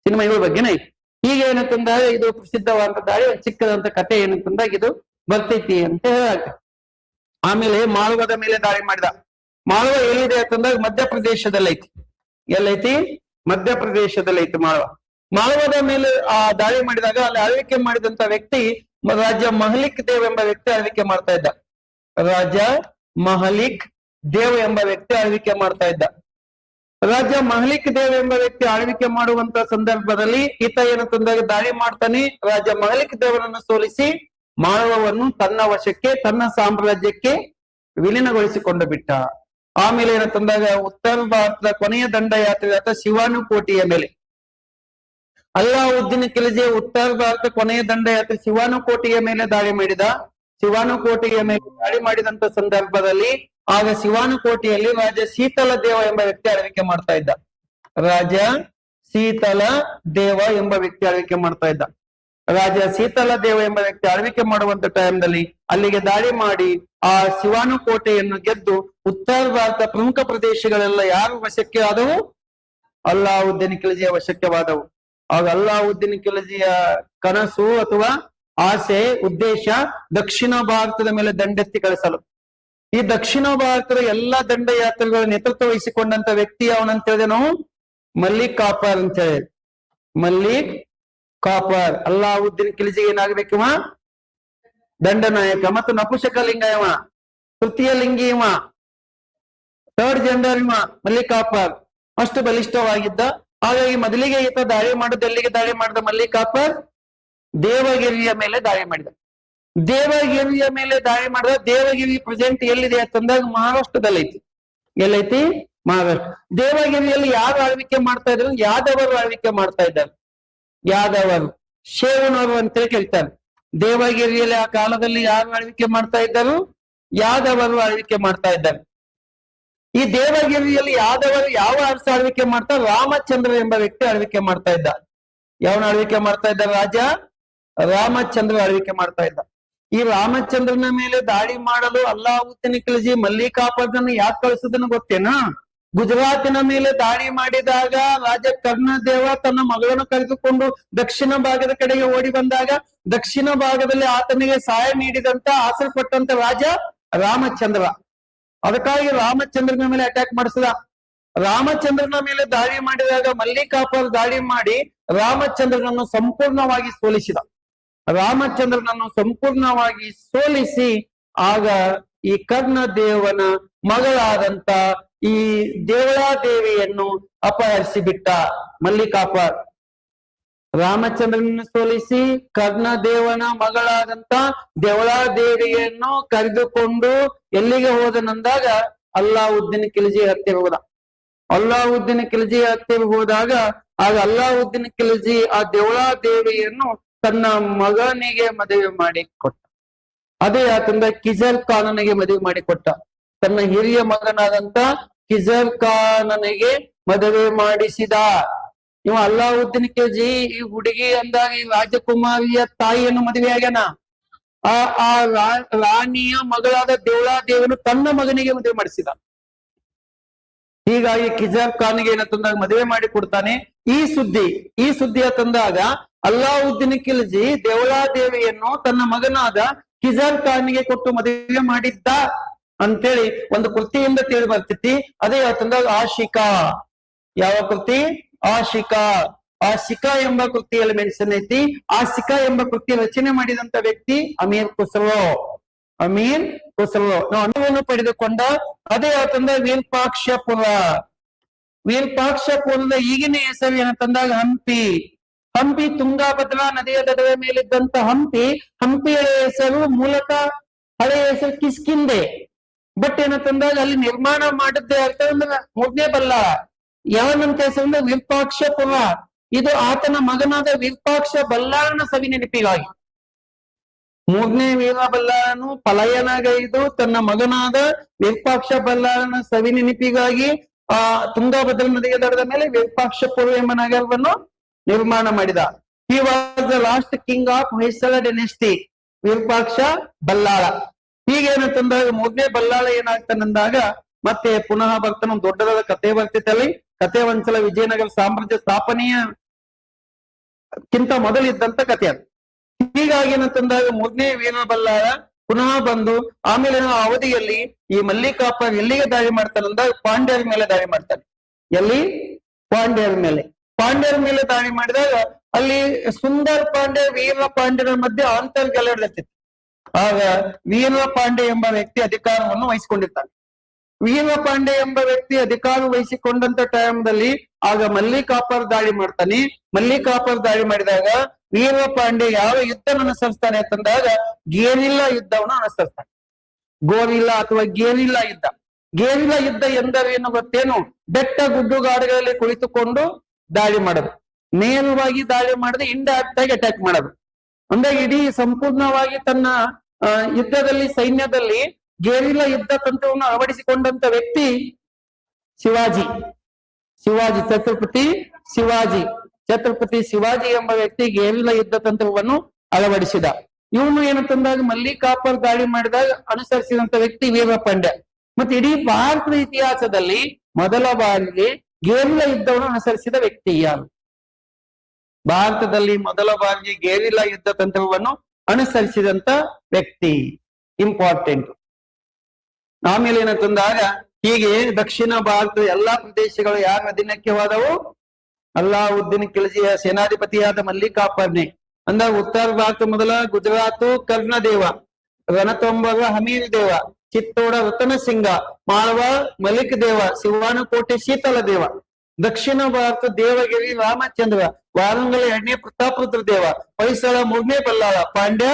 ಸಿನಿಮಾ ಇವ್ರ ಬಗ್ಗೆನೇ ಐತಿ. ಈಗ ಏನಂತಂದಾಗ ಇದು ಪ್ರಸಿದ್ಧವಾದಂತ ದಾಳಿ, ಚಿಕ್ಕದಂತ ಕಥೆ ಏನಂತಂದಾಗ ಇದು ಬರ್ತೈತಿ ಅಂತ ಹೇಳ. ಆಮೇಲೆ ಮಾಳ್ವದ ಮೇಲೆ ದಾಳಿ ಮಾಡಿದ. ಮಾಳ್ವ ಎಲ್ಲಿದೆ ಅಂತಂದಾಗ ಮಧ್ಯಪ್ರದೇಶದಲ್ಲಿ ಐತಿ. ಎಲ್ಲೈತಿ? ಮಧ್ಯಪ್ರದೇಶದಲ್ಲಿ ಐತಿ ಮಾಳ್ವ. ಮಾಳ್ವದ ಮೇಲೆ ಆ ದಾಳಿ ಮಾಡಿದಾಗ ಅಲ್ಲಿ ಆಳ್ವಿಕೆ ಮಾಡಿದಂತ ವ್ಯಕ್ತಿ ರಾಜ ಮಹಲಿಕ್ ದೇವ್ ಎಂಬ ವ್ಯಕ್ತಿ ಆಳ್ವಿಕೆ ಮಾಡ್ತಾ ಇದ್ದ. ರಾಜ ಮಹಲಿಕ್ ದೇವ್ ಎಂಬ ವ್ಯಕ್ತಿ ಆಳ್ವಿಕೆ ಮಾಡ್ತಾ ಇದ್ದ. ರಾಜ ಮಹಲಿಕ್ ದೇವ್ ಎಂಬ ವ್ಯಕ್ತಿ ಆಳ್ವಿಕೆ ಮಾಡುವಂತ ಸಂದರ್ಭದಲ್ಲಿ ಈತ ಏನಂತಂದಾಗ ದಾಳಿ ಮಾಡ್ತಾನೆ. ರಾಜ ಮಹಲಿಕ್ ದೇವರನ್ನು ಸೋಲಿಸಿ ಮಾಳ್ವವನ್ನು ತನ್ನ ವಶಕ್ಕೆ, ತನ್ನ ಸಾಮ್ರಾಜ್ಯಕ್ಕೆ ವಿಲೀನಗೊಳಿಸಿಕೊಂಡು ಬಿಟ್ಟ. ಆಮೇಲೆ ಏನಂತಂದಾಗ ಉತ್ತರ ಭಾರತದ ಕೊನೆಯ ದಂಡಯಾತ್ರೆ ಅಥವಾ ಶಿವಾನುಕೋಟೆಯ ಮೇಲೆ ಅಲ್ಲಾವುದ್ದೀನ್ ಖಿಲ್ಜಿ ಉತ್ತರ ಭಾರತ ಕೊನೆಯ ದಂಡಯಾತ್ರೆ ಶಿವಾನುಕೋಟೆಯ ಮೇಲೆ ದಾಳಿ ಮಾಡಿದ. ಶಿವಾನುಕೋಟೆಯ ಮೇಲೆ ದಾಳಿ ಮಾಡಿದಂತ ಸಂದರ್ಭದಲ್ಲಿ ಆಗ ಶಿವಾನುಕೋಟೆಯಲ್ಲಿ ರಾಜ ಶೀತಲ ದೇವ ಎಂಬ ವ್ಯಕ್ತಿ ಆಳ್ವಿಕೆ ಮಾಡ್ತಾ ಇದ್ದ. ರಾಜ ಶೀತಲ ದೇವ ಎಂಬ ವ್ಯಕ್ತಿ ಆಳ್ವಿಕೆ ಮಾಡ್ತಾ ಇದ್ದ. ರಾಜ ಶೀತಲ ದೇವ ಎಂಬ ವ್ಯಕ್ತಿ ಆಳ್ವಿಕೆ ಮಾಡುವಂತ ಟೈಮ್ನಲ್ಲಿ ಅಲ್ಲಿಗೆ ದಾಳಿ ಮಾಡಿ ಆ ಶಿವಾನುಕೋಟೆಯನ್ನು ಗೆದ್ದು ಉತ್ತರ ಭಾರತ ಪ್ರಮುಖ ಪ್ರದೇಶಗಳೆಲ್ಲ ಯಾರು ವಶಕ್ಕೆ ಆದವು? ಅಲ್ಲಾವುದ್ದೀನ್ ಖಿಲ್ಜಿಯ ವಶಕ್ಕೆವಾದವು. ಆಗ ಅಲ್ಲಾವುದ್ದೀನ್ ಖಿಲ್ಜಿಯ ಕನಸು ಅಥವಾ ಆಸೆ, ಉದ್ದೇಶ ದಕ್ಷಿಣ ಭಾರತದ ಮೇಲೆ ದಂಡೆತ್ತಿ ಕಳಿಸಲು. ಈ ದಕ್ಷಿಣ ಭಾರತದ ಎಲ್ಲಾ ದಂಡಯಾತ್ರೆಗಳ ನೇತೃತ್ವ ವಹಿಸಿಕೊಂಡಂತ ವ್ಯಕ್ತಿ ಅವನಂತ ಹೇಳಿದೆ ನಾವು ಮಲ್ಲಿಕ್ ಕಾಪರ್ ಅಂತ ಹೇಳಿ. ಮಲ್ಲಿಕ್ ಕಾಪರ್ ಅಲ್ಲಾವುದ್ದೀನ್ ಖಿಲ್ಜಿಗೆ ಏನಾಗ್ಬೇಕಿವ? ದಂಡನಾಯಕ. ಮತ್ತು ನಪುಷಕ ಲಿಂಗ ಇವ, ತೃತೀಯ ಲಿಂಗಿ ಇವ. ಥರ್ಡ್ ಜೆಂಡರ್ ಮಲ್ಲಿಕಾಪರ್ ಅಷ್ಟು ಬಲಿಷ್ಠವಾಗಿದ್ದ. ಹಾಗಾಗಿ ಮೊದಲಿಗೆ ಈತ ದಾಳಿ ಮಾಡಿದ ಎಲ್ಲಿಗೆ ದಾಳಿ ಮಾಡಿದ ಮಲ್ಲಿಕಾಪರ್? ದೇವಗಿರಿಯ ಮೇಲೆ ದಾಳಿ ಮಾಡಿದ. ದೇವಗಿರಿಯ ಮೇಲೆ ದಾಳಿ ಮಾಡಿದ. ದೇವಗಿರಿ ಪ್ರೆಸೆಂಟ್ ಎಲ್ಲಿದೆ ಅಂತಂದಾಗ ಮಹಾರಾಷ್ಟ್ರದಲ್ಲಿ ಐತಿ. ಎಲ್ಲೈತಿ? ಮಹಾರಾಷ್ಟ್ರ. ದೇವಗಿರಿಯಲ್ಲಿ ಯಾರು ಆಳ್ವಿಕೆ ಮಾಡ್ತಾ ಇದ್ರು? ಯಾದವರು ಆಳ್ವಿಕೆ ಮಾಡ್ತಾ ಇದ್ದಾರೆ. ಯಾದವರು, ಶೇವನವರು ಅಂತೇಳಿ ಕೇಳ್ತಾರೆ. ದೇವಗಿರಿಯಲ್ಲಿ ಆ ಕಾಲದಲ್ಲಿ ಯಾರು ಆಳ್ವಿಕೆ ಮಾಡ್ತಾ ಇದ್ದರು? ಯಾದವರು ಆಳ್ವಿಕೆ ಮಾಡ್ತಾ ಇದ್ದಾರೆ. ಈ ದೇವಗಿರಿಯಲ್ಲಿ ಯಾದವರು ಯಾವ ಅರಸ ಆಳ್ವಿಕೆ ಮಾಡ್ತಾ? ರಾಮಚಂದ್ರ ಎಂಬ ವ್ಯಕ್ತಿ ಆಳ್ವಿಕೆ ಮಾಡ್ತಾ ಇದ್ದ. ಯಾವನ ಆಳ್ವಿಕೆ ಮಾಡ್ತಾ ಇದ್ದ? ರಾಜ ರಾಮಚಂದ್ರ ಆಳ್ವಿಕೆ ಮಾಡ್ತಾ ಇದ್ದ. ಈ ರಾಮಚಂದ್ರನ ಮೇಲೆ ದಾಳಿ ಮಾಡಲು ಅಲ್ಲಾವುದ್ದೀನ್ ಖಿಲ್ಜಿ ಮಲ್ಲಿಕಾಪರ್ನ ಯಾಕೆ ಕಳಿಸೋದನ್ನ ಗೊತ್ತೇನಾ? ಗುಜರಾತಿನ ಮೇಲೆ ದಾಳಿ ಮಾಡಿದಾಗ ರಾಜ ಕರ್ಣದೇವ ತನ್ನ ಮಗಳನ್ನು ಕರೆದುಕೊಂಡು ದಕ್ಷಿಣ ಭಾಗದ ಕಡೆಗೆ ಓಡಿ ಬಂದಾಗ ದಕ್ಷಿಣ ಭಾಗದಲ್ಲಿ ಆತನಿಗೆ ಸಹಾಯ ನೀಡಿದಂತ ಆಸೆಪಟ್ಟಂತ ರಾಜ ರಾಮಚಂದ್ರ. ಅದಕ್ಕಾಗಿ ರಾಮಚಂದ್ರನ ಮೇಲೆ ಅಟ್ಯಾಕ್ ಮಾಡಿಸಿದ. ರಾಮಚಂದ್ರನ ಮೇಲೆ ದಾಳಿ ಮಾಡಿದಾಗ ಮಲ್ಲಿಕಾಪರ್ ದಾಳಿ ಮಾಡಿ ರಾಮಚಂದ್ರನನ್ನು ಸಂಪೂರ್ಣವಾಗಿ ಸೋಲಿಸಿದ. ರಾಮಚಂದ್ರನನ್ನು ಸಂಪೂರ್ಣವಾಗಿ ಸೋಲಿಸಿ ಆಗ ಈ ಕರ್ಣದೇವನ ಮಗಳಾದಂತ ಈ ದೇವಳಾದೇವಿಯನ್ನು ಅಪಹರಿಸಿ ಬಿಟ್ಟ ಮಲ್ಲಿಕಾಪರ್. ರಾಮಚಂದ್ರನನ್ನು ಸೋಲಿಸಿ ಕರ್ಣದೇವನ ಮಗಳಾದಂತ ದೇವಳಾದೇವಿಯನ್ನು ಕರೆದುಕೊಂಡು ಎಲ್ಲಿಗೆ ಹೋದನಂದಾಗ ಅಲ್ಲಾವುದ್ದೀನ್ ಖಿಲ್ಜಿ ಹತ್ತಿರ ಹೋದ. ಅಲ್ಲಾವುದ್ದೀನ್ ಖಿಲ್ಜಿ ಹತ್ತಿರ ಹೋದಾಗ ಆಗ ಅಲ್ಲಾವುದ್ದೀನ್ ಖಿಲ್ಜಿ ಆ ದೇವಳಾದೇವಿಯನ್ನು ತನ್ನ ಮಗನಿಗೆ ಮದುವೆ ಮಾಡಿ ಕೊಟ್ಟ. ಅದೇ ಆತಂದ ಕಿಜರ್ ಖಾನನಿಗೆ ಮದುವೆ ಮಾಡಿ ಕೊಟ್ಟ. ತನ್ನ ಹಿರಿಯ ಮಗನಾದಂತ ಕಿಜರ್ ಖಾನನಿಗೆ ಮದುವೆ ಮಾಡಿಸಿದ. ಇವ ಅಲ್ಲಾವುದ್ದೀನ್ ಖಿಲ್ಜಿ ಈ ಹುಡುಗಿ ಅಂದಾಗ ಈ ರಾಜಕುಮಾರಿಯ ತಾಯಿಯನ್ನು ಮದುವೆ ಆಗ್ಯಾನ. ಆ ರಾಣಿಯ ಮಗಳಾದ ದೇವಳಾದೇವಿಯನ್ನು ತನ್ನ ಮಗನಿಗೆ ಮದುವೆ ಮಾಡಿಸಿದ. ಹೀಗಾಗಿ ಕಿಜರ್ ಖಾನ್ಗೆ ಏನಂತಂದಾಗ ಮದುವೆ ಮಾಡಿ ಕೊಡ್ತಾನೆ. ಈ ಸುದ್ದಿಯ ತಂದಾಗ ಅಲ್ಲಾವುದ್ದೀನ್ ಖಿಲ್ಜಿ ದೇವಳಾದೇವಿಯನ್ನು ತನ್ನ ಮಗನಾದ ಕಿಜರ್ ಖಾನ್ಗೆ ಕೊಟ್ಟು ಮದುವೆ ಮಾಡಿದ್ದ ಅಂತೇಳಿ ಒಂದು ಕೃತಿಯಿಂದ ತಿಳಿ ಬರ್ತೈತಿ. ಅದೇ ತಂದಾಗ ಆಶಿಕಾ. ಯಾವ ಕೃತಿ? ಆಶಿಕಾ. ಆಶಿಕಾ ಎಂಬ ಕೃತಿಯಲ್ಲಿ ಮೆನ್ಷನ್ ಐತಿ. ಆಶಿಕಾ ಎಂಬ ಕೃತಿ ರಚನೆ ಮಾಡಿದಂತ ವ್ಯಕ್ತಿ ಅಮೀರ್ ಖುಸ್ರೋ. ಅಮೀರ್ ಖುಸ್ರೋ ನಾವು ಅನುವನ್ನು ಪಡೆದುಕೊಂಡ. ಅದೇ ಆತಂದ ವಿರೂಪಾಕ್ಷಪುರ. ವಿರೂಪಾಕ್ಷಪುರದ ಈಗಿನ ಹೆಸರು ಏನಂತಂದಾಗ ಹಂಪಿ. ಹಂಪಿ ತುಂಗಾಭದ್ರಾ ನದಿಯ ದಡದ ಮೇಲಿದ್ದಂತ ಹಂಪಿಯ ಹೆಸರು ಮೂಲತಃ ಹಳೆಯ ಹೆಸರು ಕಿಷ್ಕಿಂದೆ. ಬಟ್ ಏನಂತಂದಾಗ ಅಲ್ಲಿ ನಿರ್ಮಾಣ ಮಾಡಿದ್ದೆ ಅರ್ಥಂದ್ರೆ ಮೂರನೇ ಬಲ್ಲಾಳ. ಯಾವನಂತ ಹೆಸರಿಂದ ವಿರೂಪಾಕ್ಷಪುರ. ಇದು ಆತನ ಮಗನಾದ ವಿರೂಪಾಕ್ಷ ಬಲ್ಲಾಳನ ಸವಿ ನೆನಪಿಗಾಗಿ. ಮೂರನೇ ವೀರ ಬಲ್ಲಾಳನು ಪಲಾಯನಗೈದು ತನ್ನ ಮಗನಾದ ವಿರೂಪಾಕ್ಷ ಬಲ್ಲಾಳನ ಸವಿ ನೆನಪಿಗಾಗಿ ತುಂಗಾಭದ್ರಾ ನದಿಯ ದಡದ ಮೇಲೆ ವಿರೂಪಾಕ್ಷಪುರ ಎಂಬ ನಗರವನ್ನು ನಿರ್ಮಾಣ ಮಾಡಿದ. He was the last king of Hoysala dynasty. Virupaksha Ballala. ಹೀಗೇನಂತಂದಾಗ ಮೂರನೇ ಬಲ್ಲಾಳ ಏನಾಗ್ತಾನಂದಾಗ ಮತ್ತೆ ಪುನಃ ಬರ್ತಾನ. ಒಂದು ದೊಡ್ಡದಾದ ಕಥೆ ಬರ್ತೈತಲ್ಲಿ. ಕಥೆ ಒಂದ್ಸಲ ವಿಜಯನಗರ ಸಾಮ್ರಾಜ್ಯ ಸ್ಥಾಪನೆಯ ಕಿಂತ ಮೊದಲಿದ್ದಂತ ಕಥೆ ಅದು. ಹೀಗಾಗಿ ಏನಂತಂದಾಗ ಮೂರನೇ ವೀರ ಬಲ್ಲಾಳ ಪುನಃ ಬಂದು ಆಮೇಲೆ ಅವಧಿಯಲ್ಲಿ ಈ ಮಲ್ಲಿಕಾಪರ್ ಎಲ್ಲಿಗೆ ದಾಳಿ ಮಾಡ್ತಾನಂದಾಗ ಪಾಂಡ್ಯರ ಮೇಲೆ ದಾಳಿ ಮಾಡ್ತಾನೆ. ಎಲ್ಲಿ? ಪಾಂಡ್ಯರ ಮೇಲೆ. ಪಾಂಡ್ಯರ ಮೇಲೆ ದಾಳಿ ಮಾಡಿದಾಗ ಅಲ್ಲಿ ಸುಂದರ್ ಪಾಂಡ್ಯ ವೀರ ಪಾಂಡ್ಯರ ಮಧ್ಯೆ ಅಂತರ್ಗಲ ಇರ್ತೈತಿ. ಆಗ ವೀರ ಪಾಂಡ್ಯ ಎಂಬ ವ್ಯಕ್ತಿ ಅಧಿಕಾರವನ್ನು ವಹಿಸಿಕೊಂಡಿರ್ತಾನೆ. ವೀರ ಪಾಂಡ್ಯ ಎಂಬ ವ್ಯಕ್ತಿ ಅಧಿಕಾರ ವಹಿಸಿಕೊಂಡಂತ ಟೈಮ್ದಲ್ಲಿ ಆಗ ಮಲ್ಲಿಕಾಪರ್ ದಾಳಿ ಮಾಡ್ತಾನೆ. ಮಲ್ಲಿಕಾಪರ್ ದಾಳಿ ಮಾಡಿದಾಗ ವೀರ ಪಾಂಡ್ಯ ಯಾವ ಯುದ್ಧ ಅನುಸರಿಸ್ತಾನೆ ಅಂತಂದಾಗ ಗೇರಿಲ್ಲಾ ಯುದ್ಧವನ್ನು ಅನುಸರಿಸ್ತಾನೆ. ಗೋರಿಲ್ಲಾ ಅಥವಾ ಗೇರಿಲ್ಲಾ ಯುದ್ಧ. ಗೇರಿಲ್ಲಾ ಯುದ್ಧ ಎಂದರೇನು ಗೊತ್ತೇನು? ಬೆಟ್ಟ ಗುಡ್ಡುಗಾಡುಗಳಲ್ಲಿ ಕುಳಿತುಕೊಂಡು ದಾಳಿ ಮಾಡೋದು. ನೇರವಾಗಿ ದಾಳಿ ಮಾಡದೆ ಇಂಡೈರೆಕ್ಟ್ ಆಗಿ ಅಟ್ಯಾಕ್ ಮಾಡೋದು. ಅಂದ್ರೆ ಇಡೀ ಸಂಪೂರ್ಣವಾಗಿ ತನ್ನ ಯುದ್ಧದಲ್ಲಿ ಸೈನ್ಯದಲ್ಲಿ ಗೇರಿಲ್ಲಾ ಯುದ್ಧ ತಂತ್ರವನ್ನು ಅಳವಡಿಸಿಕೊಂಡಂತ ವ್ಯಕ್ತಿ ಶಿವಾಜಿ. ಛತ್ರಪತಿ ಶಿವಾಜಿ ಎಂಬ ವ್ಯಕ್ತಿ ಗೇರಿಲ್ಲಾ ಯುದ್ಧ ತಂತ್ರವನ್ನು ಅಳವಡಿಸಿದ. ಇವನು ಏನಂತಂದಾಗ ಮಲ್ಲಿಕಾಪರ್ ದಾಳಿ ಮಾಡಿದಾಗ ಅನುಸರಿಸಿದಂತ ವ್ಯಕ್ತಿ ವೀರ ಪಾಂಡ್ಯ. ಮತ್ತೆ ಇಡೀ ಭಾರತದ ಇತಿಹಾಸದಲ್ಲಿ ಮೊದಲ ಬಾರಿಗೆ ಗೇರಿಲ್ಲಾ ಯುದ್ಧವನ್ನು ಅನುಸರಿಸಿದ ವ್ಯಕ್ತಿ ಯಾರು? ಭಾರತದಲ್ಲಿ ಮೊದಲ ಬಾರಿಗೆ ಗೇರಿಲ್ಲಾ ಯುದ್ಧ ತಂತ್ರವನ್ನು ಅನುಸರಿಸಿದಂತ ವ್ಯಕ್ತಿ. ಇಂಪಾರ್ಟೆಂಟ್. ಆಮೇಲೆ ಏನಂತಂದಾಗ ಹೀಗೆ ದಕ್ಷಿಣ ಭಾರತದ ಎಲ್ಲಾ ಪ್ರದೇಶಗಳು ಯಾರ ಅಧೀನಕ್ಕೆ ಹೋದವು? ಅಲ್ಲಾವುದ್ದೀನ್ ಖಿಲ್ಜಿಯ ಸೇನಾಧಿಪತಿಯಾದ ಮಲ್ಲಿಕಾಪರ್ನೆ. ಅಂದಾಗ ಉತ್ತರ ಭಾರತ ಮೊದಲ ಗುಜರಾತ್ ಕರ್ಣದೇವ, ರಣತಂಬರ ಹಮೀರ್ ದೇವ, ಚಿತ್ತೋಡ ರತನ ಸಿಂಗ, ಮಾಳವ ಮಲಿಕ್ ದೇವ, ಶಿವಾನಕೋಟೆ ಶೀತಲ ದೇವ, ದಕ್ಷಿಣ ಭಾರತ ದೇವಗಿರಿ ರಾಮಚಂದ್ರ, ವಾರಂಗಲ 2ನೇ ಪ್ರತಾಪರುದ್ರ ದೇವ, ಹೊಯ್ಸಳ 3ನೇ ಬಲ್ಲಾಳ, ಪಾಂಡ್ಯ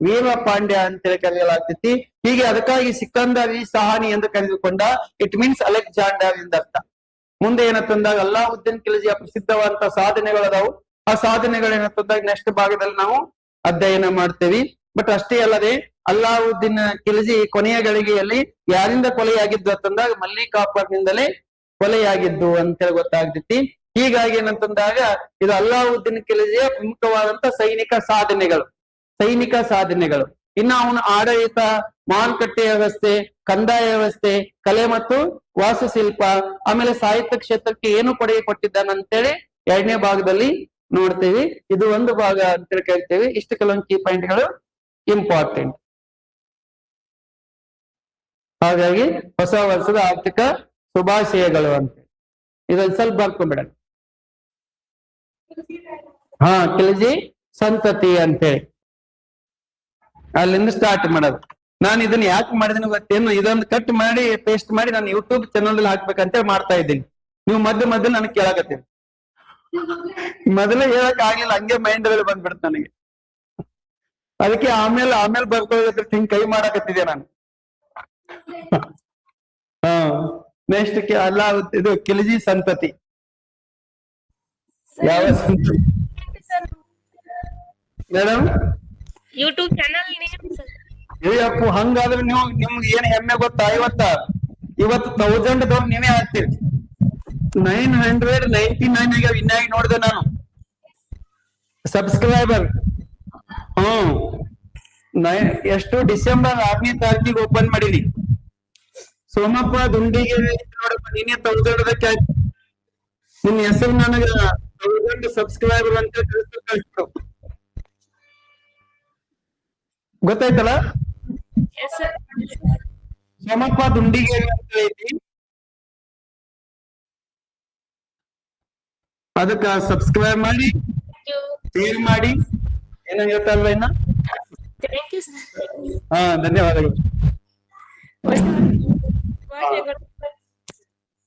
ವೀರ ಪಾಂಡ್ಯ ಅಂತೇಳಿ ಕರೆಯಲಾಗ್ತೈತಿ. ಹೀಗೆ ಅದಕ್ಕಾಗಿ ಸಿಕಂದರ್ ಈ ಸಹಾನಿ ಎಂದು ಕರೆದುಕೊಂಡ. ಇಟ್ ಮೀನ್ಸ್ ಅಲೆಕ್ಸಾಂಡರ್ ಎಂದರ್ಥ. ಮುಂದೆ ಏನಂತಂದಾಗ ಅಲ್ಲಾವುದ್ದೀನ್ ಖಿಲ್ಜಿಯ ಪ್ರಸಿದ್ಧವಾದಂತ ಸಾಧನೆಗಳದಾವು. ಆ ಸಾಧನೆಗಳೇನಂತಂದಾಗ ನೆಕ್ಸ್ಟ್ ಭಾಗದಲ್ಲಿ ನಾವು ಅಧ್ಯಯನ ಮಾಡ್ತೇವಿ. ಬಟ್ ಅಷ್ಟೇ ಅಲ್ಲದೆ ಅಲ್ಲಾವುದ್ದೀನ್ ಖಿಲ್ಜಿ ಕೊನೆಯ ಗಳಿಗೆಯಲ್ಲಿ ಯಾರಿಂದ ಕೊಲೆಯಾಗಿದ್ದು ಅಂತಂದಾಗ ಮಲ್ಲಿಕಾಫರ್ನಿಂದಲೇ ಕೊಲೆಯಾಗಿದ್ದು ಅಂತೇಳಿ ಗೊತ್ತಾಗ್ತೈತಿ. ಹೀಗಾಗಿ ಏನಂತಂದಾಗ ಇದು ಅಲ್ಲಾವುದ್ದೀನ್ ಖಿಲ್ಜಿಯ ಪ್ರಮುಖವಾದಂತ ಸೈನಿಕ ಸಾಧನೆಗಳು. ಇನ್ನು ಅವನ ಆಡಳಿತ, ಮಾರುಕಟ್ಟೆ ವ್ಯವಸ್ಥೆ, ಕಂದಾಯ ವ್ಯವಸ್ಥೆ, ಕಲೆ ಮತ್ತು ವಾಸ್ತುಶಿಲ್ಪ, ಆಮೇಲೆ ಸಾಹಿತ್ಯ ಕ್ಷೇತ್ರಕ್ಕೆ ಏನು ಕೊಡುಗೆ ಕೊಟ್ಟಿದ್ದಾನಂತೇಳಿ 2ನೇ ಭಾಗದಲ್ಲಿ ನೋಡ್ತೇವೆ. ಇದು ಒಂದು ಭಾಗ ಅಂತೇಳಿ ಕರಿತೇವೆ. ಇಷ್ಟು ಕೆಲವೊಂದು ಕೀ ಪಾಯಿಂಟ್ಗಳು ಇಂಪಾರ್ಟೆಂಟ್. ಹಾಗಾಗಿ ಹೊಸ ವರ್ಷದ ಆರ್ಥಿಕ ಶುಭಾಶಯಗಳು ಅಂತ ಇದೊಂದು ಸ್ವಲ್ಪ ಬರ್ಕೊಂಡ್ಬಿಡ. ಖಿಲ್ಜಿ ಸಂತತಿ ಅಂತೇಳಿ ಅಲ್ಲಿಂದ ಸ್ಟಾರ್ಟ್ ಮಾಡೋದು. ನಾನು ಇದನ್ನ ಯಾಕೆ ಮಾಡಿದೀನಿ ಗೊತ್ತೇನು? ಇದೊಂದು ಕಟ್ ಮಾಡಿ ಪೇಸ್ಟ್ ಮಾಡಿ ನಾನು ಯೂಟ್ಯೂಬ್ ಚಾನಲ್ ಹಾಕ್ಬೇಕಂತ ಮಾಡ್ತಾ ಇದ್ದೀನಿ. ನೀವು ಮಧ್ಯ ನನಗೆ ಕೇಳಾಕತ್ತೀರಿ. ಮೊದಲೇ ಹೇಳಕ್ ಆಗ್ಲಿಲ್ಲ, ಹಂಗೆ ಮೈಂಡ್ ಅಲ್ಲಿ ಬಂದ್ಬಿಡ್ತು ನನಗೆ. ಅದಕ್ಕೆ ಆಮೇಲೆ ಬರ್ಕೊಳ್ಳೋದ್ರ ಹಿಂಗ್ ಕೈ ಮಾಡಾಕತ್ತಿದ್ದೆ ನಾನು. ನೆಕ್ಸ್ಟ್ ಅಲ್ಲ, ಇದು ಖಿಲ್ಜಿ ಸಂತತಿ ಯಾವ ಸಂತತಿ madam? YouTube channel name sir. ಅಯ್ಯಪ್ಪು, ಹಂಗಾದ್ರೆ ನಿಮ್ಗೆ ಏನ್ ಹೆಮ್ಮೆ ಗೊತ್ತಾ? ಇವತ್ತು 1000 ನೀವೇ ಹಾಕ್ತೀರಿ. 999 ಆಗ್ಯಾವ. ಇನ್ನಾಗಿ ನೋಡಿದೆ ನಾನು ಸಬ್ಸ್ಕ್ರೈಬರ್. ಎಷ್ಟು ಡಿಸೆಂಬರ್ 6ನೇ ತಾರೀಕಿಗೆ ಓಪನ್ ಮಾಡೀನಿ. ಸೋಮಪ್ಪ ದುಂಡಿಗೆ ನೋಡಪ್ಪ, ನೀನೇ 1000 ನಿನ್ನ ಹೆಸರು ನನಗ 1000 ಸಬ್ಸ್ಕ್ರೈಬರ್ ಅಂತ ಕಳಿಸ್ಬಿಡು. ಗೊತ್ತಾಯ್ತಲ್ಲ? ಸೋಮಪ್ಪ ದುಂಡಿಗೆ ಅಂತ ಐತಿ. ಅದಕ್ಕ ಸಬ್ಸ್ಕ್ರೈಬ್ ಮಾಡಿ, ಶೇರ್ ಮಾಡಿ. ಏನ ಹೇಳ್ತಾರಲ್ಲ ಇನ್ನ? ಧನ್ಯವಾದಗಳು.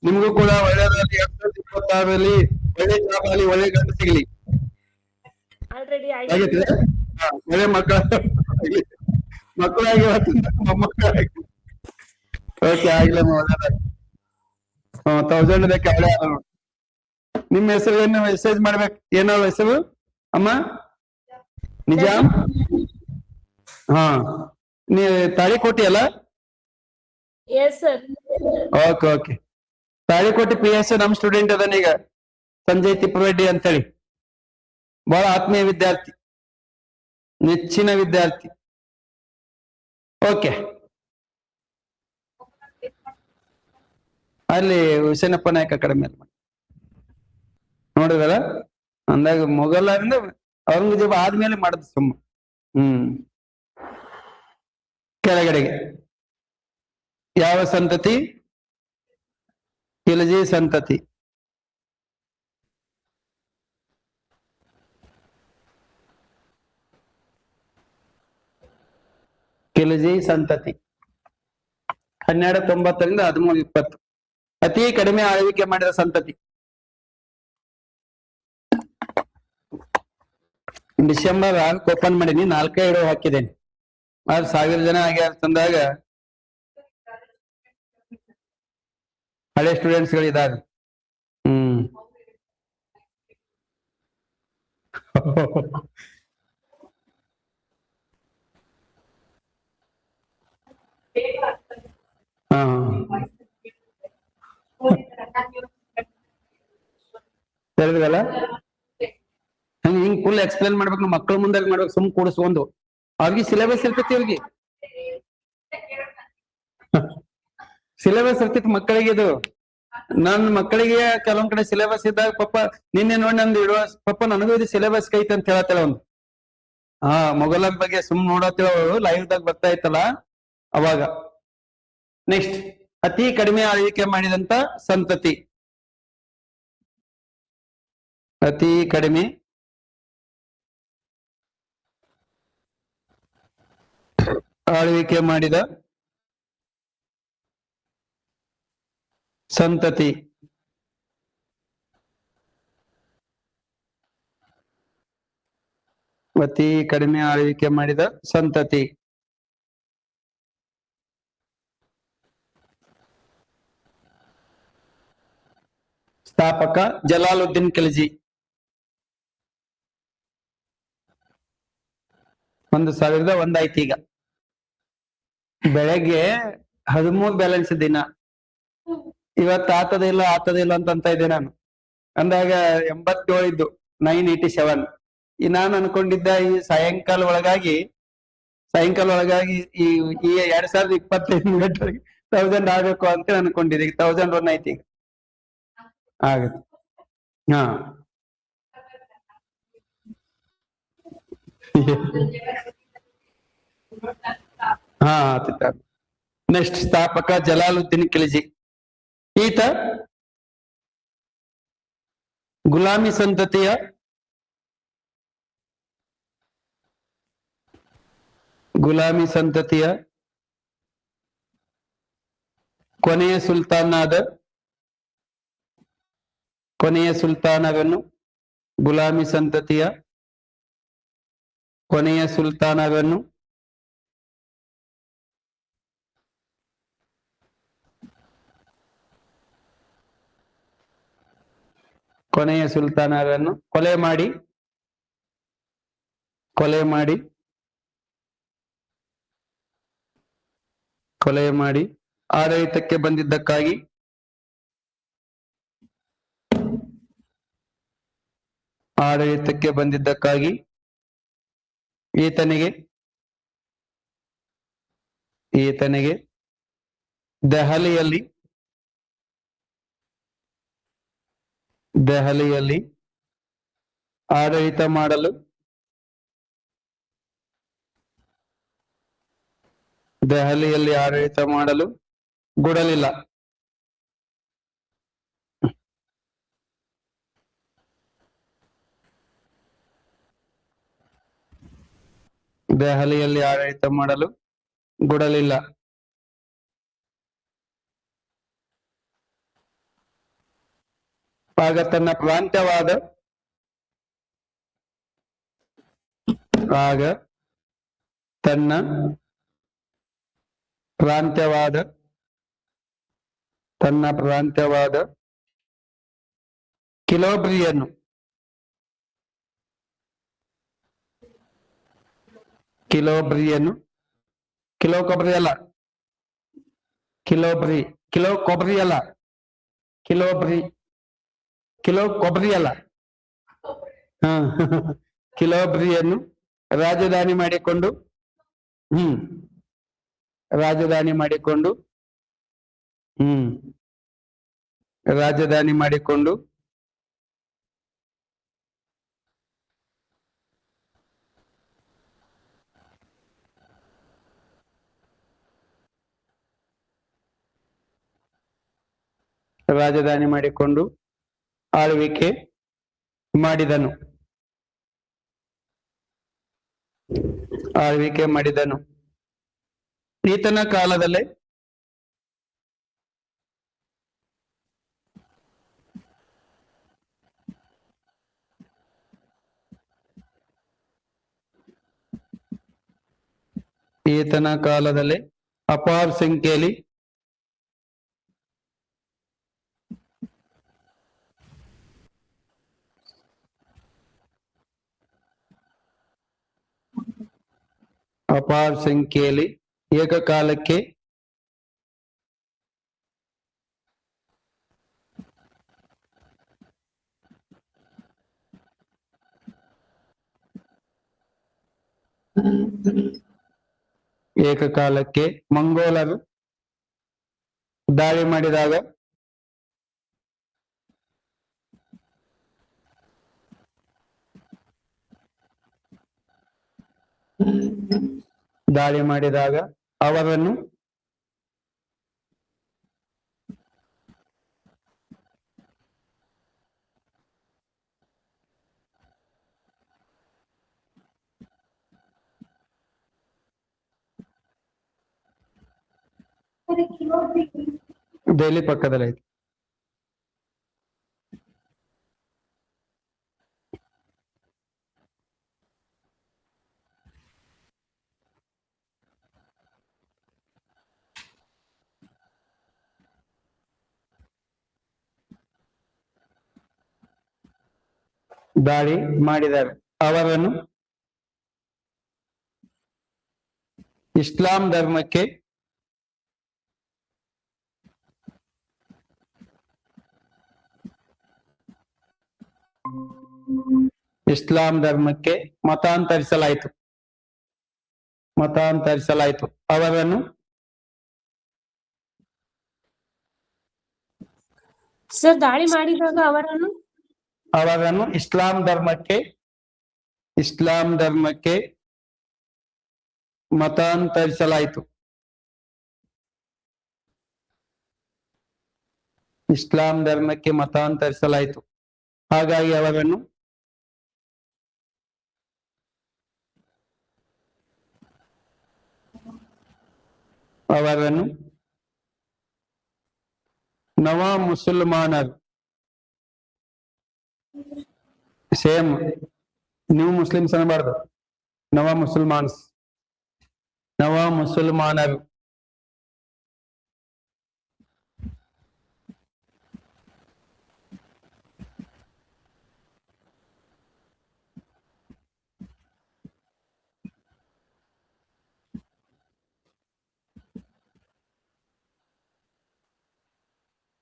ನಿಮ್ಗೂ ಕೂಡ ಒಳ್ಳೆಯದಾಗಲಿ. 2026ರಲ್ಲಿ ಒಳ್ಳೆ ಜಾಬ್ ಆಗಲಿ, ಒಳ್ಳೆ ಗಂಡ ಸಿಗಲಿ, ಒಳ್ಳೆ ಮಕ್ಕಳಾಗಿ ಮೊಮ್ಮಕ್ಕಳಾಗಿ. ಓಕೆ, ಆಗ್ಲಿ, ಒಳ್ಳೆದಾಗಿ. 1000 ಬೇಕು. ನಿಮ್ಮ ಹೆಸರು ಏನು ಮೆಸೇಜ್ ಮಾಡ್ಬೇಕು? ಏನೋ ಹೆಸರು ಅಮ್ಮ? ನಿಜಾಮ್. ನೀ ತಾಳಿಕೋಟಿ ಅಲ್ಲ? ಓಕೆ. ತಾಳಿಕೋಟಿ PS ನಮ್ ಸ್ಟೂಡೆಂಟ್ ಅದನ್ನ ಈಗ, ಸಂಜಯ್ ತಿಪ್ಪರೆಡ್ಡಿ ಅಂತೇಳಿ. ಬಹಳ ಆತ್ಮೀಯ ವಿದ್ಯಾರ್ಥಿ, ನೆಚ್ಚಿನ ವಿದ್ಯಾರ್ಥಿ. ಓಕೆ, ಅಲ್ಲಿ ಹುಸೇನಪ್ಪ ನಾಯಕ ಅಕಾಡೆಮಿ ಅಲ್ಲಿ ನೋಡಿದಾರ. ಅಂದಾಗ ಮೊಘಲ ಔರಂಗಜೇಬ ಆದ್ಮೇಲೆ ಮಾಡುದು ಸುಮ್ಮ. ಕೆಳಗಡೆಗೆ ಯಾವ ಸಂತತಿ? ಖಿಲ್ಜಿ ಸಂತತಿ. ಖಿಲ್ಜಿ ಸಂತತಿ 1290ರಿಂದ 1320. ಅತಿ ಕಡಿಮೆ ಆಳ್ವಿಕೆ ಮಾಡಿದ ಸಂತತಿ. ಡಿಸೆಂಬರ್ 6 ಓಪನ್ ಮಾಡೀನಿ. 4 ಹಾಕಿದ್ದೇನೆ. 1000 ಜನ ಆಗ್ಯಾರ ತಂದಾಗ ಹಳೆ ಸ್ಟೂಡೆಂಟ್ಸ್ ಗಳಿದ್ದಾರೆ. ತಿಳಿದಲ್ಲ? ಹಿಂಗ್ ಫುಲ್ ಎಕ್ಸ್ಪ್ಲೇನ್ ಮಾಡ್ಬೇಕು. ನಾವು ಮಕ್ಕಳ ಮುಂದೆ ಮಾಡ್ಬೇಕು. ಸುಮ್ ಕೂಡಿಸ್ಕೊಂಡು ಅವ್ರಿಗೆ ಸಿಲೆಬಸ್ ಇರ್ತೈತಿ. ಅವ್ರಿಗೆ ಸಿಲೆಬಸ್ ಇರ್ತೈತಿ ಮಕ್ಕಳಿಗೆ. ಇದು ನನ್ನ ಮಕ್ಕಳಿಗೆ ಕೆಲವೊಂದ್ ಕಡೆ ಸಿಲೆಬಸ್ ಇದ್ದಾಗ ಪಪ್ಪ ನಿನ್ನೆ ನೋಡಿ ನಂದು ಇಡುವ ಪಪ್ಪ ನನಗೂ ಇದು ಸಿಲೆಬಸ್ ಕೈತಿ ಅಂತ ಹೇಳತ್ತೇಳ ಒಂದು. ಮೊಘಲನ್ ಬಗ್ಗೆ ಸುಮ್ ನೋಡತ್ತೇಳ ಲೈವ್ ದಾಗ ಬರ್ತಾ ಇತ್ತಲ್ಲ ಅವಾಗ. ನೆಕ್ಸ್ಟ್, ಅತಿ ಕಡಿಮೆ ಆಳ್ವಿಕೆ ಮಾಡಿದಂತ ಸಂತತಿ. ಅತಿ ಕಡಿಮೆ ಆಳ್ವಿಕೆ ಮಾಡಿದ ಸಂತತಿ. ಅತಿ ಕಡಿಮೆ ಆಳ್ವಿಕೆ ಮಾಡಿದ ಸಂತತಿ. ಸ್ಥಾಪಕ ಜಲಾಲುದ್ದೀನ್ ಖಿಲ್ಜಿ. 1001 ಆಯ್ತು ಈಗ. ಬೆಳಗ್ಗೆ 13 ಬ್ಯಾಲೆನ್ಸ್ ದಿನ. ಇವತ್ತು ಆತದಿಲ್ಲ ಅಂತ ಇದ್ದೆ ನಾನು. ಅಂದಾಗ 87 ಇದ್ದು 987. ನಾನು ಅನ್ಕೊಂಡಿದ್ದ ಈ ಸಾಯಂಕಾಲ ಒಳಗಾಗಿ ಈ 2025 1000 ಆಗ್ಬೇಕು ಅಂತ ಅನ್ಕೊಂಡಿದ್ದೆ. ಈಗ 1001 ಆಯ್ತು ಈಗ. ಆಗುತ್ತೆ. ಹಾ ಹಾ ನೆಕ್ಸ್ಟ್ ಸ್ಥಾಪಕ ಜಲಾಲುದ್ದೀನ್ ಖಿಲ್ಜಿ. ಈತ ಗುಲಾಮಿ ಸಂತತಿಯ ಕೊನೆಯ ಸುಲ್ತಾನವನ್ನು ಗುಲಾಮಿ ಸಂತತಿಯ ಕೊನೆಯ ಸುಲ್ತಾನವನ್ನು ಕೊಲೆ ಮಾಡಿ ಆಡಳಿತಕ್ಕೆ ಬಂದಿದ್ದಕ್ಕಾಗಿ ಈತನಿಗೆ ದೆಹಲಿಯಲ್ಲಿ ಆಡಳಿತ ಮಾಡಲು ಗುಡಲಿಲ್ಲ. ಆಗ ತನ್ನ ಪ್ರಾಂತ್ಯವಾದ ಕಿಲೋಬ್ರಿಯನ್ನು ಕಿಲೋ ಕೊಬ್ಬರಿ ಅಲ್ಲ, ಕಿಲೋಬ್ರಿಯನ್ನು ರಾಜಧಾನಿ ಮಾಡಿಕೊಂಡು ಆಳ್ವಿಕೆ ಮಾಡಿದನು. ಈತನ ಕಾಲದಲ್ಲೇ ಅಪಾರ ಸಂಖ್ಯೆಯಲ್ಲಿ ಏಕಕಾಲಕ್ಕೆ ಮಂಗೋಲರು ದಾಳಿ ಮಾಡಿದಾಗ ಅವರನ್ನು ದೆಹಲಿ ಪಕ್ಕದಲ್ಲಿ ಐತಿ. ದಾಳಿ ಮಾಡಿದ್ದಾರೆ. ಅವರನ್ನು ಇಸ್ಲಾಂ ಧರ್ಮಕ್ಕೆ ಮತಾಂತರಿಸಲಾಯಿತು. ಅವರನ್ನು ಸರ್ ದಾಳಿ ಮಾಡಿದಾಗ ಅವರನ್ನು ಇಸ್ಲಾಂ ಧರ್ಮಕ್ಕೆ ಮತಾಂತರಿಸಲಾಯಿತು. ಹಾಗಾಗಿ ಅವರನ್ನು ನವ ಮುಸಲ್ಮಾನರು, ಸೇಮ್ ನ್ಯೂ ಮುಸ್ಲಿಮ್ಸ್ ಅನ್ನಬಾರ್ದು, ನವ ಮುಸಲ್ಮಾನರು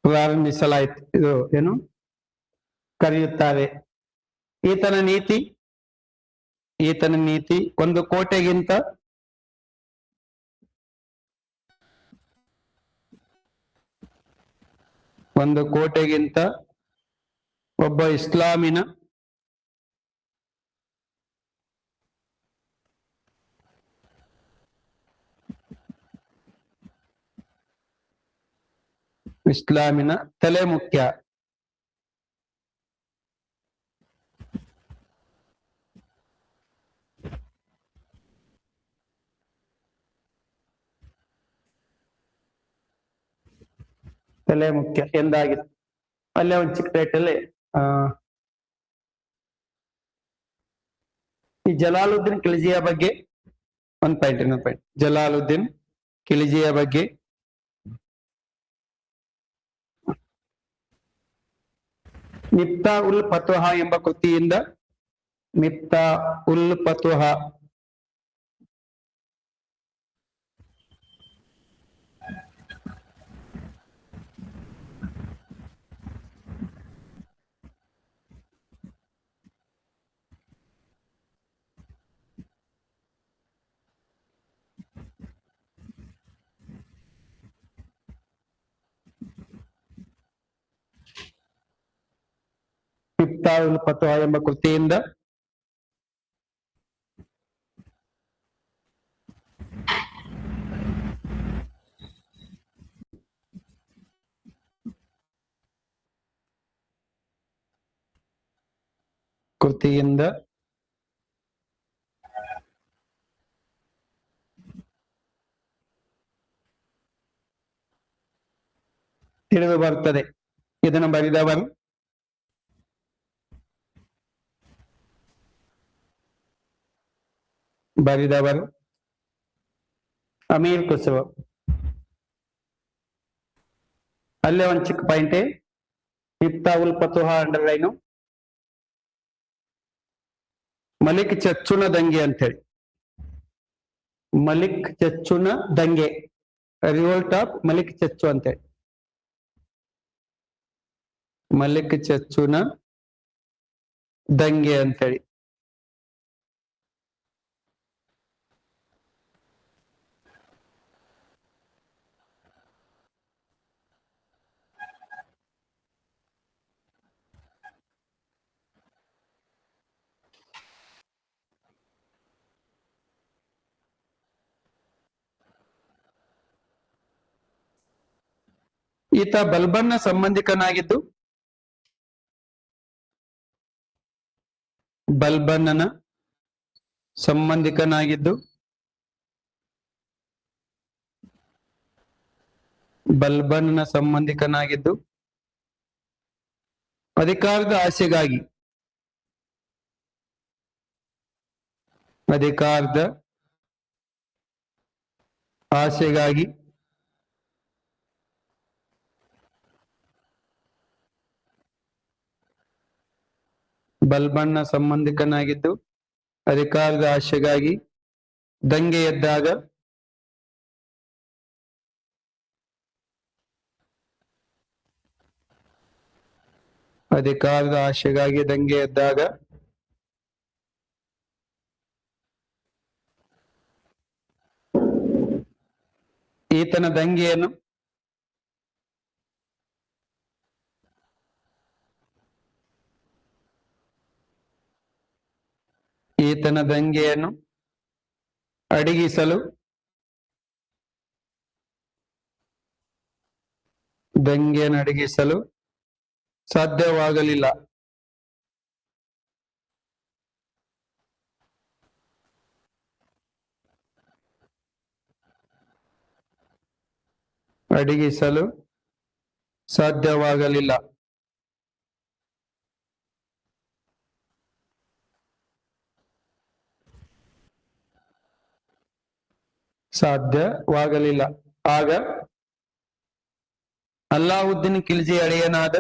ಪ್ರಾರಂಭಿಸಲಾಯಿತು. ಇದು ಏನು ಕರೆಯುತ್ತಾರೆ. ಈತನ ನೀತಿ ಒಂದು ಕೋಟೆಗಿಂತ ಒಬ್ಬ ಇಸ್ಲಾಮಿನ ತಲೆ ಮುಖ್ಯ. ಎಂದಾಗಿತ್ತು. ಅಲ್ಲೇ ಒಂದು ಚಿಕ್ಕ ಟೈಟಲ್ಲಿ ಈ ಜಲಾಲುದ್ದೀನ್ ಖಿಲ್ಜಿಯ ಬಗ್ಗೆ ಒಂದು ಪಾಯಿಂಟ್. ಜಲಾಲುದ್ದೀನ್ ಖಿಲ್ಜಿಯ ಬಗ್ಗೆ ಮಿಫ್ತಾ ಉಲ್ ಫತ್ವಹ ಎಂಬ ಕೃತಿಯಿಂದ ತಿಳಿದು ಬರುತ್ತದೆ. ಇದನ್ನು ಬರೆದವರು ಅಮೀರ್ ಖುಸ್ರೋ. ಅಲ್ಲೇ ಒಂದು ಚಿಕ್ಕ ಪಾಯಿಂಟ್, ಮಿಫ್ತಾ ಉಲ್ ಫತುಹ ಅಂಡರ್ಲೈನು ಮಲಿಕ್ ಚಚ್ಚುನ ದಂಗೆ ಅಂತೇಳಿ. ಮಲಿಕ್ ಚಚ್ಚುನ ದಂಗೆ, ರಿವೋಲ್ಟ್ ಆಫ್ ಮಲಿಕ್ ಚಚ್ಚು ಅಂತೇಳಿ. ಮಲಿಕ್ ಚಚ್ಚುನ ದಂಗೆ ಅಂತೇಳಿ. ಈತ ಬಲ್ಬನ್ನ ಸಂಬಂಧಿಕನಾಗಿದ್ದು ಬಲ್ಬನ್ನನ ಸಂಬಂಧಿಕನಾಗಿದ್ದು ಅಧಿಕಾರದ ಆಸೆಗಾಗಿ ಬಲ್ಬಣ್ಣ ಸಂಬಂಧಿಕನಾಗಿದ್ದು ಅಧಿಕಾರದ ಆಶೆಗಾಗಿ ದಂಗೆ ಎದ್ದಾಗ ಅಧಿಕಾರದ ಆಶೆಗಾಗಿ ದಂಗೆ ಎದ್ದಾಗ ಈತನ ದಂಗೆಯನ್ನು ಅಡಗಿಸಲು ಸಾಧ್ಯವಾಗಲಿಲ್ಲ. ಅಡಗಿಸಲು ಸಾಧ್ಯವಾಗಲಿಲ್ಲ. ಆಗ ಅಲ್ಲಾವುದ್ದೀನ್ ಖಿಲ್ಜಿ ಅಳಿಯನಾದ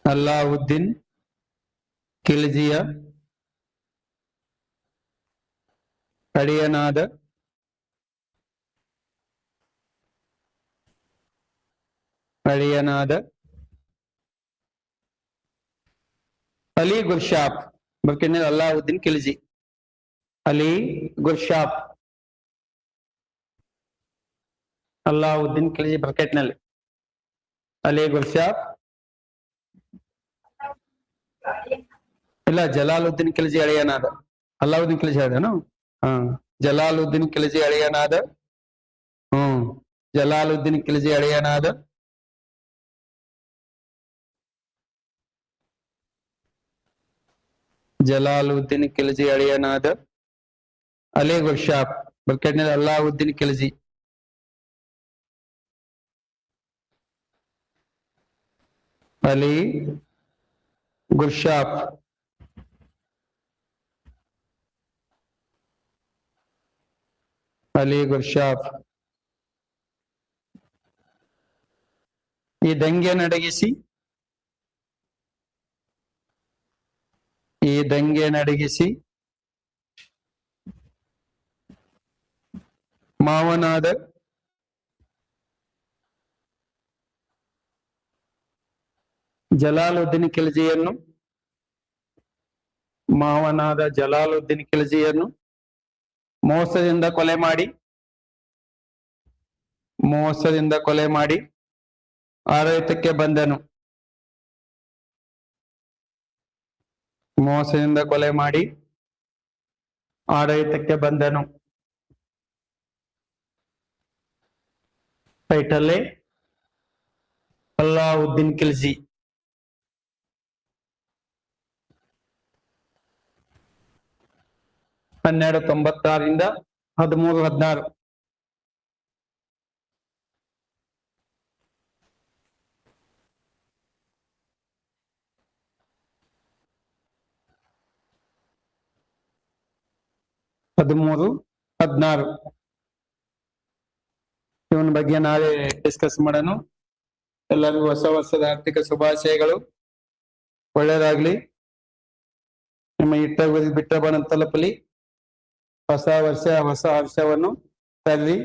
ಅಲ್ಲಾವುದ್ದೀನ್ ಖಿಲ್ಜಿಯ ಅಳಿಯನಾದ ಅಲಿ ಗುರ್ಷಾಪ್ ಬರ್ಕೆನಲ್ಲಿ ಅಲ್ಲಾವುದ್ದೀನ್ ಖಿಲ್ಜಿ ಅಲಿ ಗುರ್ಷಾಪ್ ಅಲ್ಲಾವುದ್ದೀನ್ ಖಿಲ್ಜಿ ಬ್ರಾಕೆಟ್ನಲ್ಲಿ ಅಲಿ ಗುರ್ಷಾಪ್ ಇಲ್ಲ ಜಲಾಲುದ್ದೀನ್ ಖಿಲ್ಜಿ ಅಳಿಯನಾದ ಅಲ್ಲಾವುದ್ದೀನ್ ಖಿಲ್ಜಿ ಹೇಳಿದನು ಜಲಾಲುದ್ದೀನ್ ಖಿಲ್ಜಿ ಅಳಿಯನಾದ ಜಲಾಲುದ್ದೀನ್ ಖಿಲ್ಜಿ ಅಳಿಯನಾದ ಜಲಾಲುದ್ದೀನ್ ಖಿಲ್ಜಿ ಅಳಿಯನಾದ ಅಲಿ ಗುರ್ಷಾಪ್ ಬ್ರಾಕೆಟ್ನಲ್ಲಿ ಅಲ್ಲಾವುದ್ದೀನ್ ಖಿಲ್ಜಿ ಅಲಿ ಗುರ್ಷಾಪ್ ಈ ದಂಗೆಯನ್ನು ಅಡಗಿಸಿ ಮಾವನಾದ ಜಲಾಲುದ್ದೀನ್ ಖಿಲ್ಜಿಯನ್ನು ಮೋಸದಿಂದ ಕೊಲೆ ಮಾಡಿ ಆಡಳಿತಕ್ಕೆ ಬಂದನು. ಟೈಟಲ್ಲೇ ಅಲ್ಲಾವುದ್ದೀನ್ ಖಿಲ್ಜಿ. 1296ರಿಂದ 1316 1316 ಇವನ ಬಗ್ಗೆ ನಾಳೆ ಡಿಸ್ಕಸ್ ಮಾಡೋಣ. ಎಲ್ಲರಿಗೂ ಹೊಸ ವರ್ಷದ ಆರ್ಥಿಕ ಶುಭಾಶಯಗಳು. ಒಳ್ಳೆಯದಾಗ್ಲಿ. ನಿಮ್ಮ ಬಿಟ್ಟ ಬಣ ತಲುಪಲಿ. ಹೊಸ ವರ್ಷ ಹೊಸ ಹರ್ಷವನ್ನು ತರಲಿ.